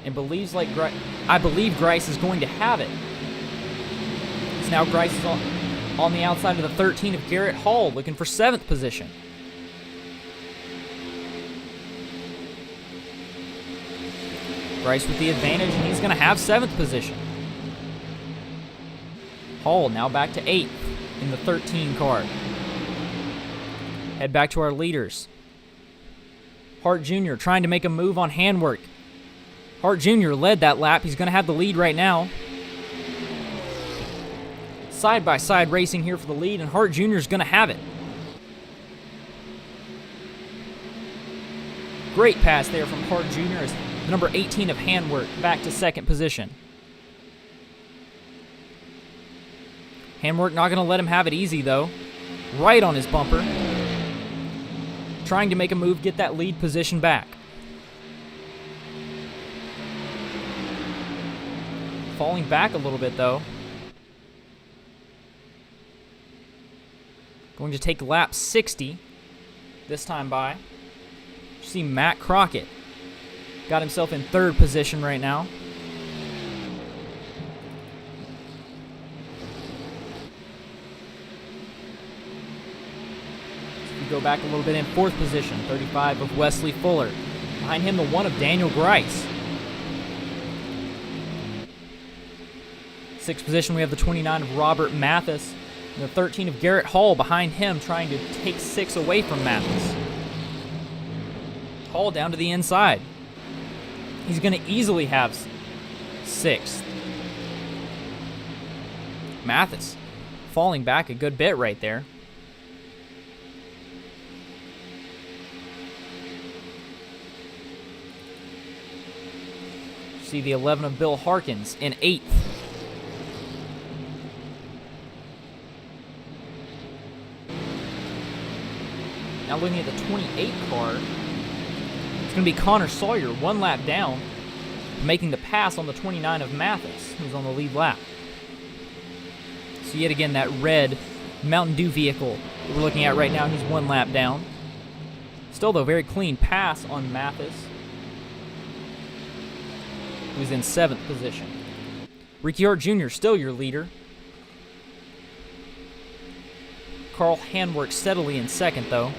And I believe Grice is going to have it. So now Grice is on the outside of the 13 of Garrett Hall, looking for 7th position. Grice with the advantage, and he's going to have 7th position. Hall now back to 8th in the 13 car. Head back to our leaders. Hart Jr. trying to make a move on handwork. Hart Jr. led that lap. He's going to have the lead right now. Side-by-side racing here for the lead, and Hart Jr. is going to have it. Great pass there from Hart Jr. as the number 18 of Handwork back to 2nd position. Handwork not going to let him have it easy, though. Right on his bumper. Trying to make a move, get that lead position back. Falling back a little bit, though. Going to take lap 60 this time by. You see Matt Crockett. Got himself in 3rd position right now. Go back a little bit in 4th position, 35 of Wesley Fuller. Behind him, the 1 of Daniel Grice. 6th position, we have the 29 of Robert Mathis. And the 13 of Garrett Hall behind him, trying to take 6 away from Mathis. Hall down to the inside. He's going to easily have 6th. Mathis falling back a good bit right there. See the 11 of Bill Harkins in 8th. Now looking at the 28 car, it's going to be Connor Sawyer, 1 lap down, making the pass on the 29 of Mathis, who's on the lead lap. So yet again, that red Mountain Dew vehicle that we're looking at right now, he's 1 lap down. Still, though, very clean pass on Mathis, who's in 7th position. Ricky Hart Jr. still your leader. Carl Handwork steadily in 2nd, though.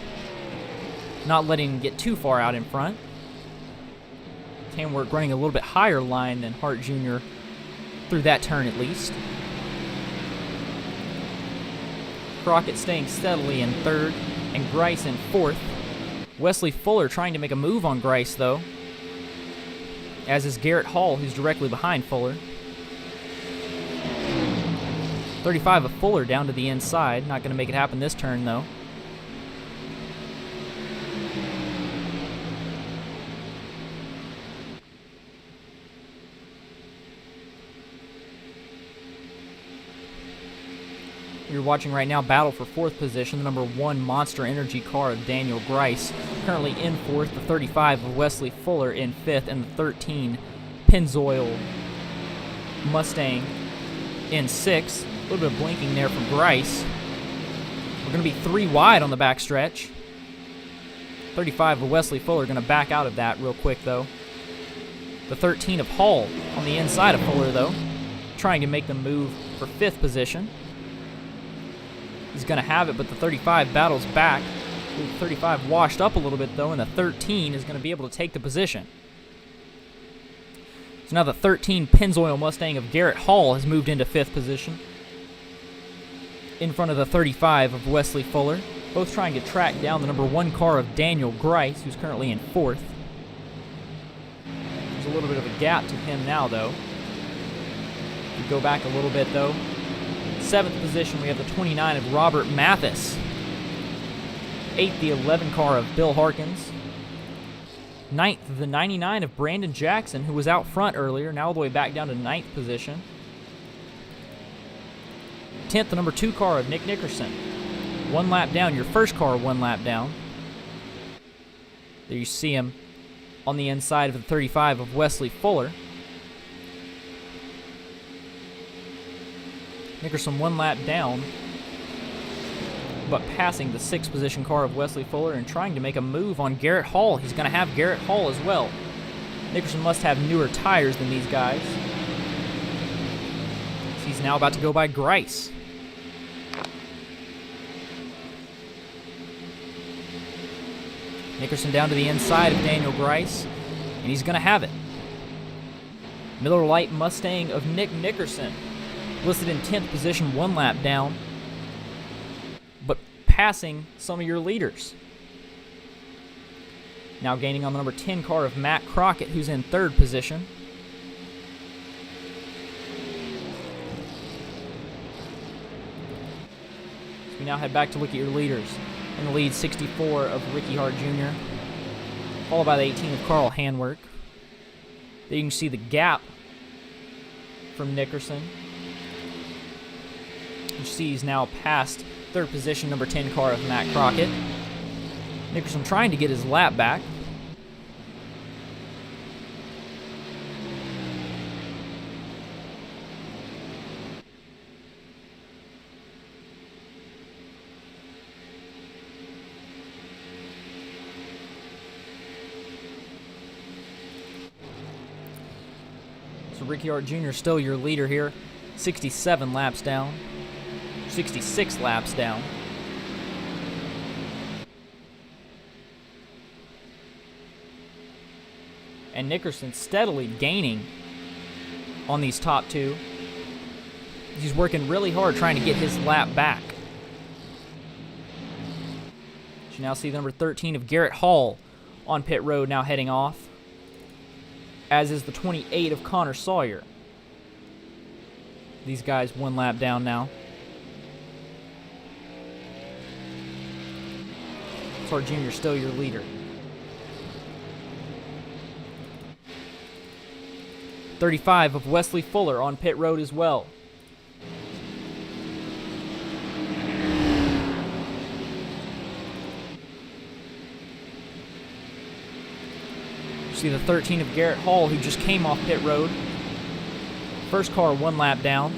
Not letting him get too far out in front. Handwork running a little bit higher line than Hart Jr. through that turn at least. Crockett staying steadily in 3rd, and Grice in 4th. Wesley Fuller trying to make a move on Grice, though, as is Garrett Hall, who's directly behind Fuller. 35 of Fuller down to the inside. Not going to make it happen this turn, though. You're watching right now battle for 4th position, the number 1 Monster Energy car of Daniel Grice. Currently in 4th, the 35 of Wesley Fuller in 5th, and the 13 Pennzoil Mustang in 6th. A little bit of blinking there from Grice. We're going to be 3 wide on the backstretch. 35 of Wesley Fuller going to back out of that real quick, though. The 13 of Hall on the inside of Fuller, though, trying to make the move for 5th position. He's going to have it, but the 35 battles back. The 35 washed up a little bit, though, and the 13 is going to be able to take the position. So now the 13 Pennzoil Mustang of Garrett Hall has moved into 5th position, in front of the 35 of Wesley Fuller, both trying to track down the number 1 car of Daniel Grice, who's currently in 4th. There's a little bit of a gap to him now, though. We go back a little bit, though. 7th position, we have the 29 of Robert Mathis. 8th, the 11 car of Bill Harkins. 9th, the 99 of Brandon Jackson, who was out front earlier, now all the way back down to 9th position. 10th, the number 2 car of Nick Nickerson. 1 lap down, your first car 1 lap down. There you see him on the inside of the 35 of Wesley Fuller. Nickerson 1 lap down, but passing the 6th position car of Wesley Fuller and trying to make a move on Garrett Hall. He's going to have Garrett Hall as well. Nickerson must have newer tires than these guys. He's now about to go by Grice. Nickerson down to the inside of Daniel Grice, and he's going to have it. Miller Lite Mustang of Nick Nickerson, listed in 10th position, 1 lap down, but passing some of your leaders. Now gaining on the number 10 car of Matt Crockett, who's in 3rd position. So we now head back to look at your leaders. In the lead, 64 of Ricky Hart Jr., followed by the 18 of Carl Handwerk. There you can see the gap from Nickerson. You see he's now past 3rd position, number 10 car of Matt Crockett. Nickerson trying to get his lap back. So Ricky Hart Jr. still your leader here. 67 laps down. 66 laps down. And Nickerson steadily gaining on these top 2. He's working really hard trying to get his lap back. You now see the number 13 of Garrett Hall on pit road now heading off, as is the 28 of Connor Sawyer. These guys 1 lap down now. Hart Jr. still your leader. 35 of Wesley Fuller on pit road as well. You see the 13 of Garrett Hall, who just came off pit road. First car 1 lap down.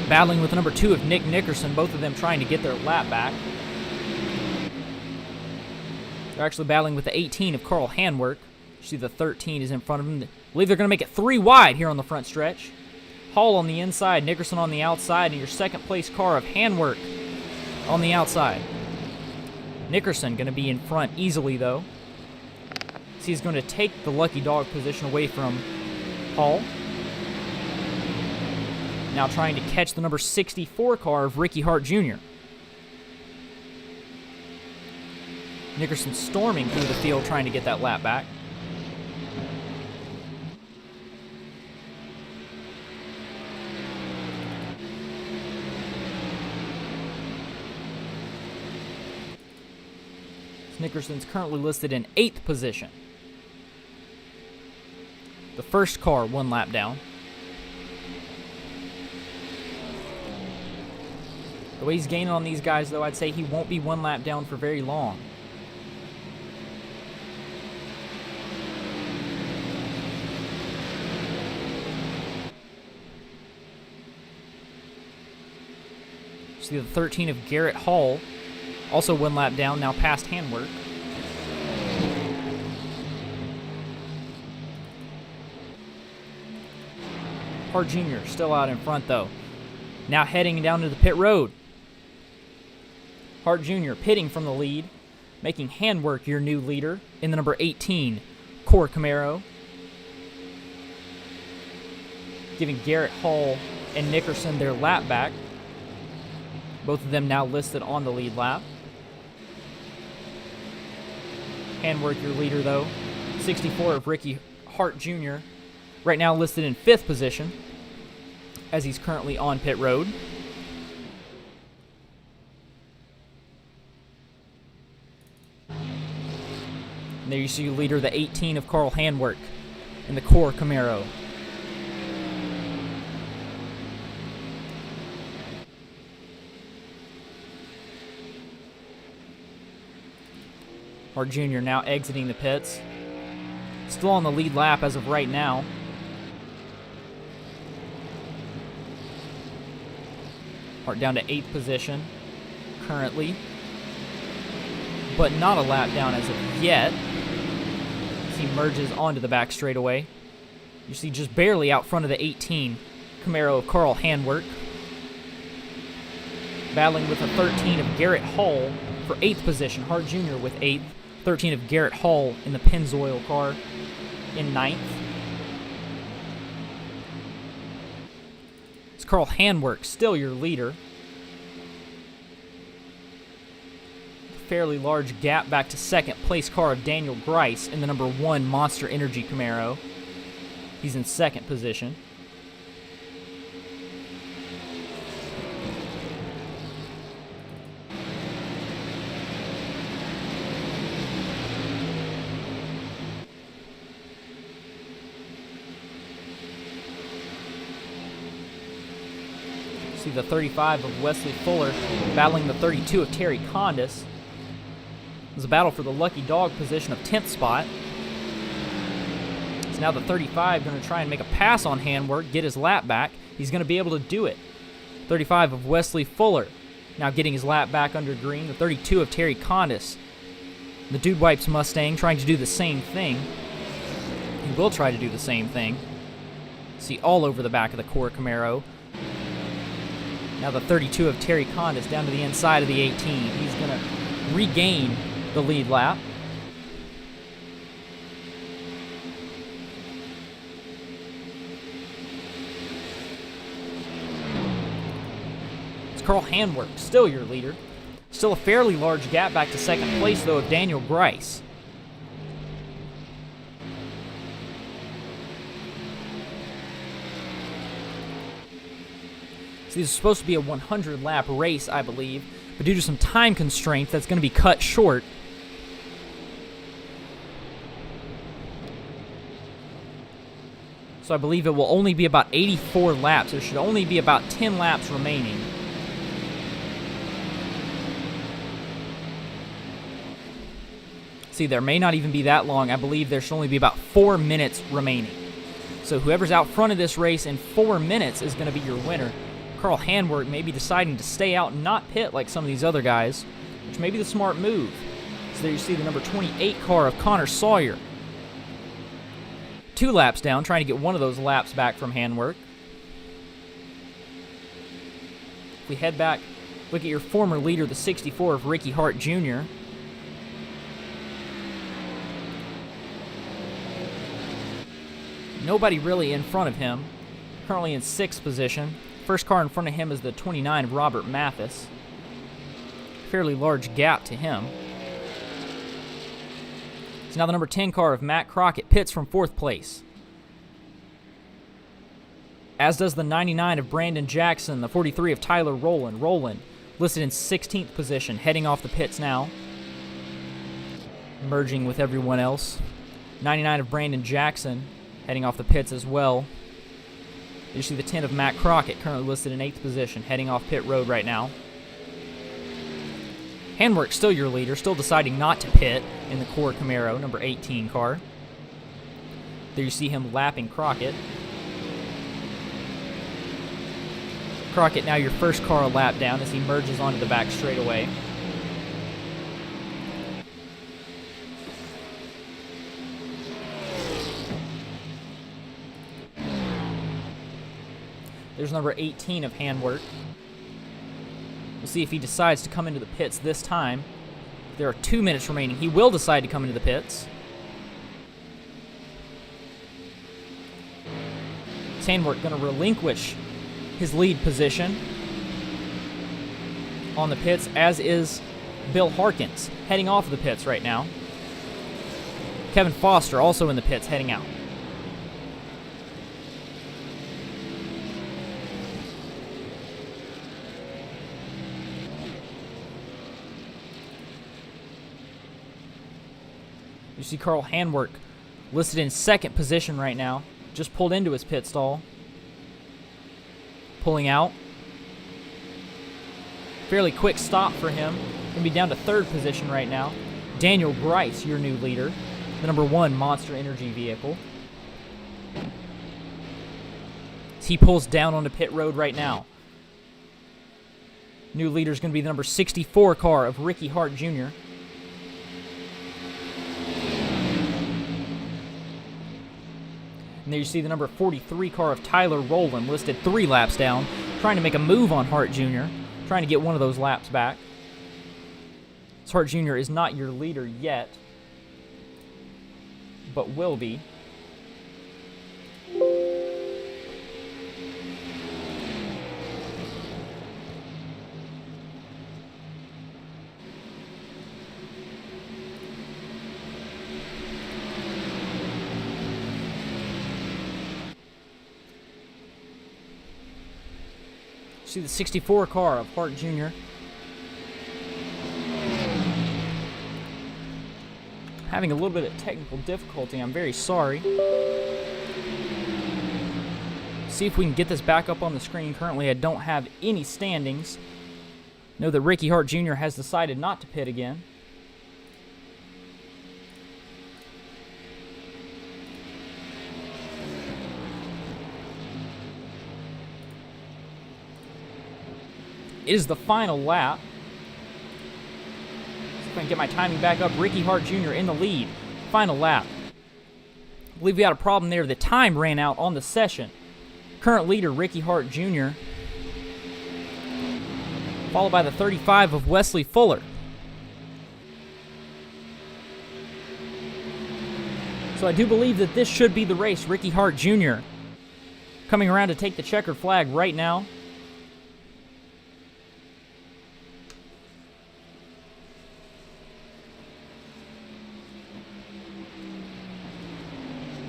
Battling with the number 2 of Nick Nickerson, both of them trying to get their lap back. They're actually battling with the 18 of Carl Handwerk. You see the 13 is in front of him. I believe they're going to make it 3 wide here on the front stretch. Hall on the inside, Nickerson on the outside, and your 2nd place car of Handwerk on the outside. Nickerson going to be in front easily, though. So he's going to take the lucky dog position away from Hall. Now trying to catch the number 64 car of Ricky Hart Jr. Nickerson storming through the field trying to get that lap back. Nickerson's currently listed in 8th position. The first car 1 lap down. The way he's gaining on these guys, though, I'd say he won't be 1 lap down for very long. See the 13 of Garrett Hall, also 1 lap down, now past Handwork. Hart Jr. still out in front, though. Now heading down to the pit road. Hart Jr. pitting from the lead, making Handwork your new leader in the number 18 Core Camaro. Giving Garrett Hall and Nickerson their lap back. Both of them now listed on the lead lap. Handwork your leader, though. 64 of Ricky Hart Jr. right now listed in 5th position as he's currently on pit road. And there you see your leader, the 18 of Carl Handwork in the Core Camaro. Hart Jr. now exiting the pits. Still on the lead lap as of right now. Hart down to 8th position currently, but not a lap down as of yet. As he merges onto the back straightaway. You see just barely out front of the 18 Camaro of Carl Handwork. Battling with a 13 of Garrett Hall for 8th position. Hart Jr. with 8th. 13 of Garrett Hall in the Pennzoil car in 9th. It's Carl Handwork, still your leader. Fairly large gap back to 2nd place car of Daniel Grice in the number 1 Monster Energy Camaro. He's in 2nd position. See the 35 of Wesley Fuller battling the 32 of Terry Condis. It was a battle for the lucky dog position of 10th spot. So now the 35 going to try and make a pass on Handwork, get his lap back. He's going to be able to do it. 35 of Wesley Fuller now getting his lap back under green. The 32 of Terry Condis. The Dude Wipes Mustang trying to do the same thing. He will try to do the same thing. See all over the back of the Core Camaro. Now the 32 of Terry Condis down to the inside of the 18. He's going to regain the lead lap. It's Carl Handwork, still your leader. Still a fairly large gap back to 2nd place, though, of Daniel Grice. This is supposed to be a 100-lap race, I believe, but due to some time constraints, that's going to be cut short. So I believe it will only be about 84 laps. There should only be about 10 laps remaining. See, there may not even be that long. I believe there should only be about 4 minutes remaining. So whoever's out front of this race in 4 minutes is going to be your winner. Carl Handwork may be deciding to stay out and not pit like some of these other guys, which may be the smart move. So there you see the number 28 car of Connor Sawyer. 2 laps down, trying to get one of those laps back from Handwork. If we head back, look at your former leader, the 64 of Ricky Hart Jr. Nobody really in front of him. Currently in 6th position. First car in front of him is the 29 of Robert Mathis. Fairly large gap to him. So now the number 10 car of Matt Crockett pits from 4th place. As does the 99 of Brandon Jackson, the 43 of Tyler Rowland. Rowland listed in 16th position, heading off the pits now. Merging with everyone else. 99 of Brandon Jackson heading off the pits as well. You see the 10 of Matt Crockett, currently listed in 8th position, heading off pit road right now. Handwork still your leader, still deciding not to pit in the core Camaro, number 18 car. There you see him lapping Crockett. Crockett now your first car a lap down as he merges onto the back straightaway. There's number 18 of Handwork. We'll see if he decides to come into the pits this time. There are 2 minutes remaining. He will decide to come into the pits. Handwork going to relinquish his lead position on the pits, as is Bill Harkins, heading off of the pits right now. Kevin Foster also in the pits, heading out. You see Carl Handwork listed in 2nd position right now. Just pulled into his pit stall. Pulling out. Fairly quick stop for him. Going to be down to 3rd position right now. Daniel Grice, your new leader. The number 1 Monster Energy vehicle. He pulls down onto pit road right now. New leader is going to be the number 64 car of Ricky Hart Jr. And there you see the number 43 car of Tyler Rowland, listed 3 laps down, trying to make a move on Hart Jr., trying to get one of those laps back. This Hart Jr. is not your leader yet, but will be. See the 64 car of Hart Jr. Having a little bit of technical difficulty. I'm very sorry. See if we can get this back up on the screen. Currently, I don't have any standings. Know that Ricky Hart Jr. has decided not to pit again. It is the final lap. See if I can get my timing back up. Ricky Hart Jr. in the lead. Final lap. I believe we had a problem there. The time ran out on the session. Current leader, Ricky Hart Jr., followed by the 35 of Wesley Fuller. So I do believe that this should be the race. Ricky Hart Jr. coming around to take the checkered flag right now.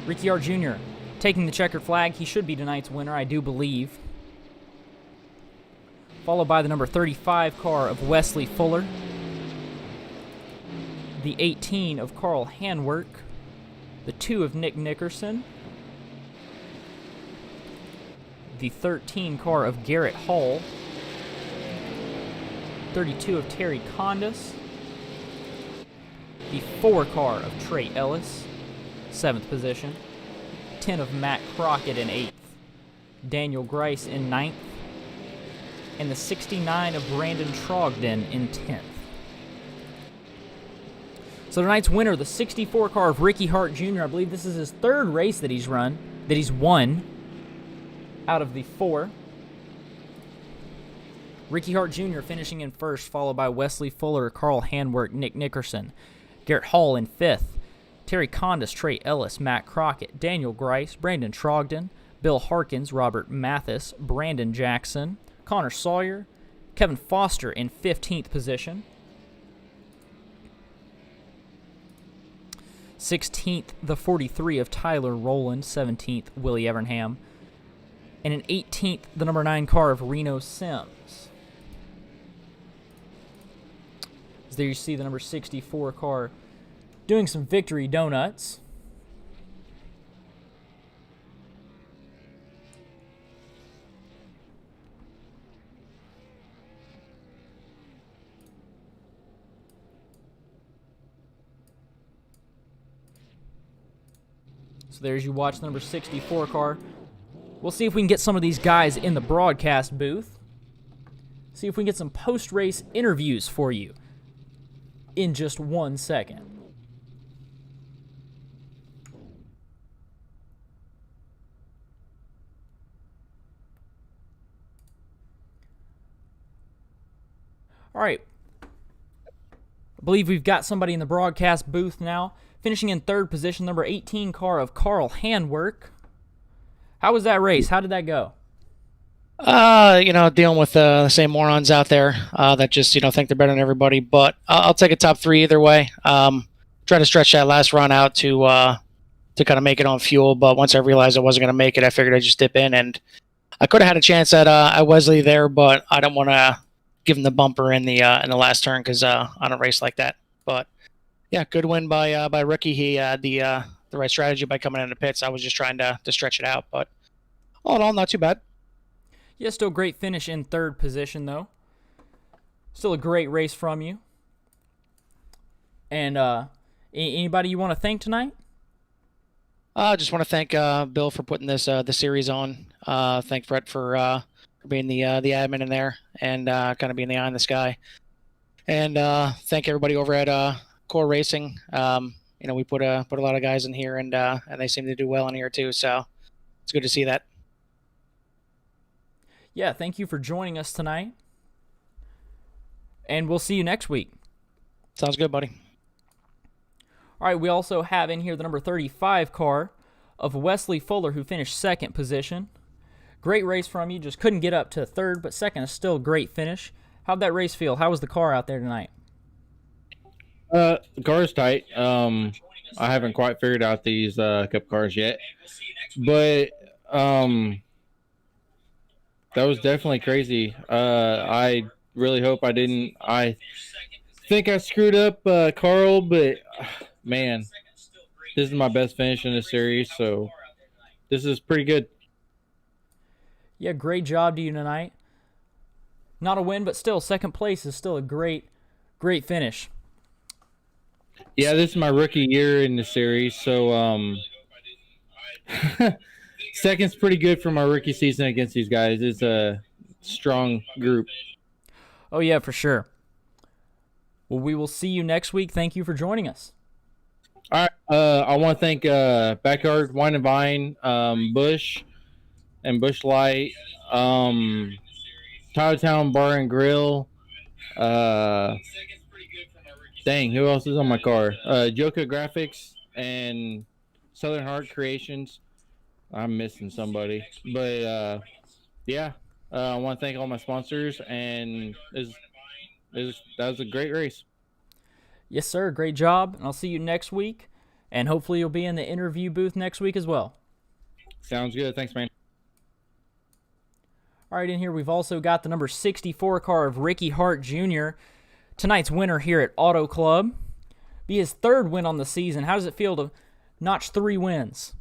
Ricky Hart Jr. taking the checkered flag. He should be tonight's winner, I do believe. Followed by the number 35 car of Wesley Fuller. The 18 of Carl Handwork. The 2 of Nick Nickerson. The 13 car of Garrett Hall. 32 of Terry Condis. The 4 car of Trey Ellis. 7th position. 10 of Matt Crockett in 8th. Daniel Grice in 9th. And the 69 of Brandon Trogdon in 10th. So tonight's winner, the 64 car of Ricky Hart Jr. I believe this is his 3rd race that he's won out of the 4. Ricky Hart Jr. finishing in 1st, followed by Wesley Fuller, Carl Handwork, Nick Nickerson, Garrett Hall in 5th. Terry Condis, Trey Ellis, Matt Crockett, Daniel Grice, Brandon Trogdon, Bill Harkins, Robert Mathis, Brandon Jackson, Connor Sawyer, Kevin Foster in 15th position. 16th, the 43 of Tyler Rowland. 17th, Willie Evernham. And an 18th, the number 9 car of Reno Sims. As there you see the number 64 car doing some victory donuts. So there as you watch the number 64 car. We'll see if we can get some of these guys in the broadcast booth. See if we can get some post-race interviews for you in just 1 second. All right. I believe we've got somebody in the broadcast booth now. Finishing in 3rd position, number 18 car of Carl Handwork. How was that race? How did that go? Dealing with the same morons out there that just, think they're better than everybody. But I'll take a top 3 either way. Try to stretch that last run out to kind of make it on fuel. But once I realized I wasn't going to make it, I figured I'd just dip in. And I could have had a chance at Wesley there, but I don't want to give him the bumper in the last turn because I don't race like that. But yeah, good win by Rookie. He had the right strategy by coming into pits. I was just trying to stretch it out, but all in all, not too bad. Yeah, still great finish in 3rd position, though. Still a great race from you. And anybody you want to thank tonight? I just want to thank Bill for putting this the series on. Thank Brett for being the admin in there and kind of being the eye in the sky. And thank everybody over at Core Racing. We put a lot of guys in here, and they seem to do well in here too. So it's good to see that. Yeah, thank you for joining us tonight. And we'll see you next week. Sounds good, buddy. All right, we also have in here the number 35 car of Wesley Fuller, who finished 2nd position. Great race from you. Just couldn't get up to 3rd, but 2nd is still a great finish. How'd that race feel? How was the car out there tonight? The car's tight. I haven't quite figured out these cup cars yet, but that was definitely crazy. I really hope I didn't. I think I screwed up Carl, but man, this is my best finish in this series, so this is pretty good. Yeah, great job to you tonight. Not a win, but still, 2nd place is still a great finish. Yeah, this is my rookie year in the series, so second's pretty good for my rookie season against these guys. It's a strong group. Oh, yeah, for sure. Well, we will see you next week. Thank you for joining us. All right. I want to thank Backyard Wine and Vine, Bush and Bush Light, Town Bar and Grill. Dang, who else is on my car? Joka Graphics and Southern Heart Creations. I'm missing somebody, but yeah. I want to thank all my sponsors, and that was a great race. Yes, sir. Great job. And I'll see you next week. And hopefully you'll be in the interview booth next week as well. Sounds good. Thanks, man. All right, in here we've also got the number 64 car of Ricky Hart Jr., tonight's winner here at Auto Club. Be his 3rd win on the season. How does it feel to notch 3 wins?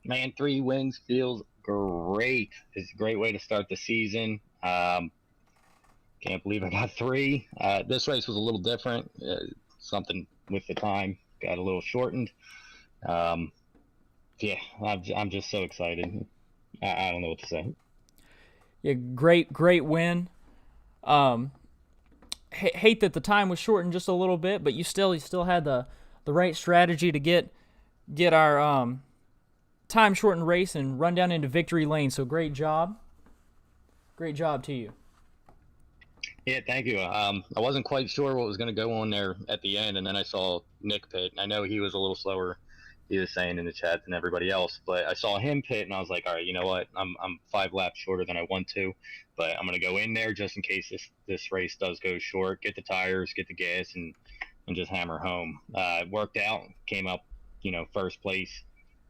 Man, 3 wins feels great. It's a great way to start the season. Can't believe I got 3. This race was a little different. Something with the time got a little shortened. Yeah, I'm just so excited. I don't know what to say. Yeah, great win. Hate that the time was shortened just a little bit, but you still had the right strategy to get our time shortened race and run down into victory lane. So great job to you. Yeah, thank you. I wasn't quite sure what was going to go on there at the end, and then I saw Nick pit, and I know he was a little slower. He was saying in the chat than everybody else, but I saw him pit, and I was like, all right, you know what? I'm 5 laps shorter than I want to, but I'm going to go in there just in case this race does go short, get the tires, get the gas, and and just hammer home. It worked out, came up, first place.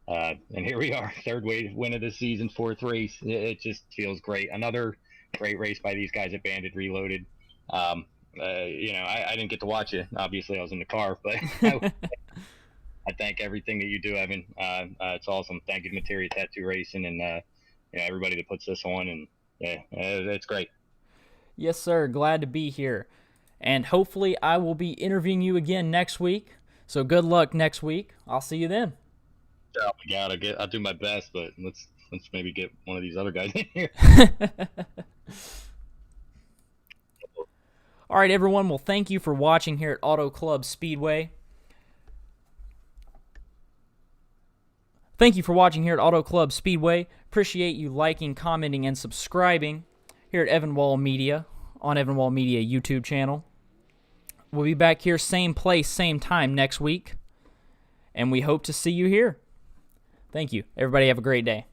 And here we are, third win of the season, fourth race. It just feels great. Another great race by these guys at Bandit Reloaded. I didn't get to watch it. Obviously, I was in the car, but I thank everything that you do, Evan. It's awesome. Thank you to Materia Tattoo Racing and everybody that puts this on. And it's great. Yes, sir. Glad to be here. And hopefully I will be interviewing you again next week. So good luck next week. I'll see you then. Oh my God, I'll do my best, but let's maybe get one of these other guys in here. All right, everyone. Well, thank you for watching here at Auto Club Speedway. Thank you for watching here at Auto Club Speedway. Appreciate you liking, commenting, and subscribing here at Evan Wall Media on Evan Wall Media YouTube channel. We'll be back here same place, same time next week, and we hope to see you here. Thank you. Everybody have a great day.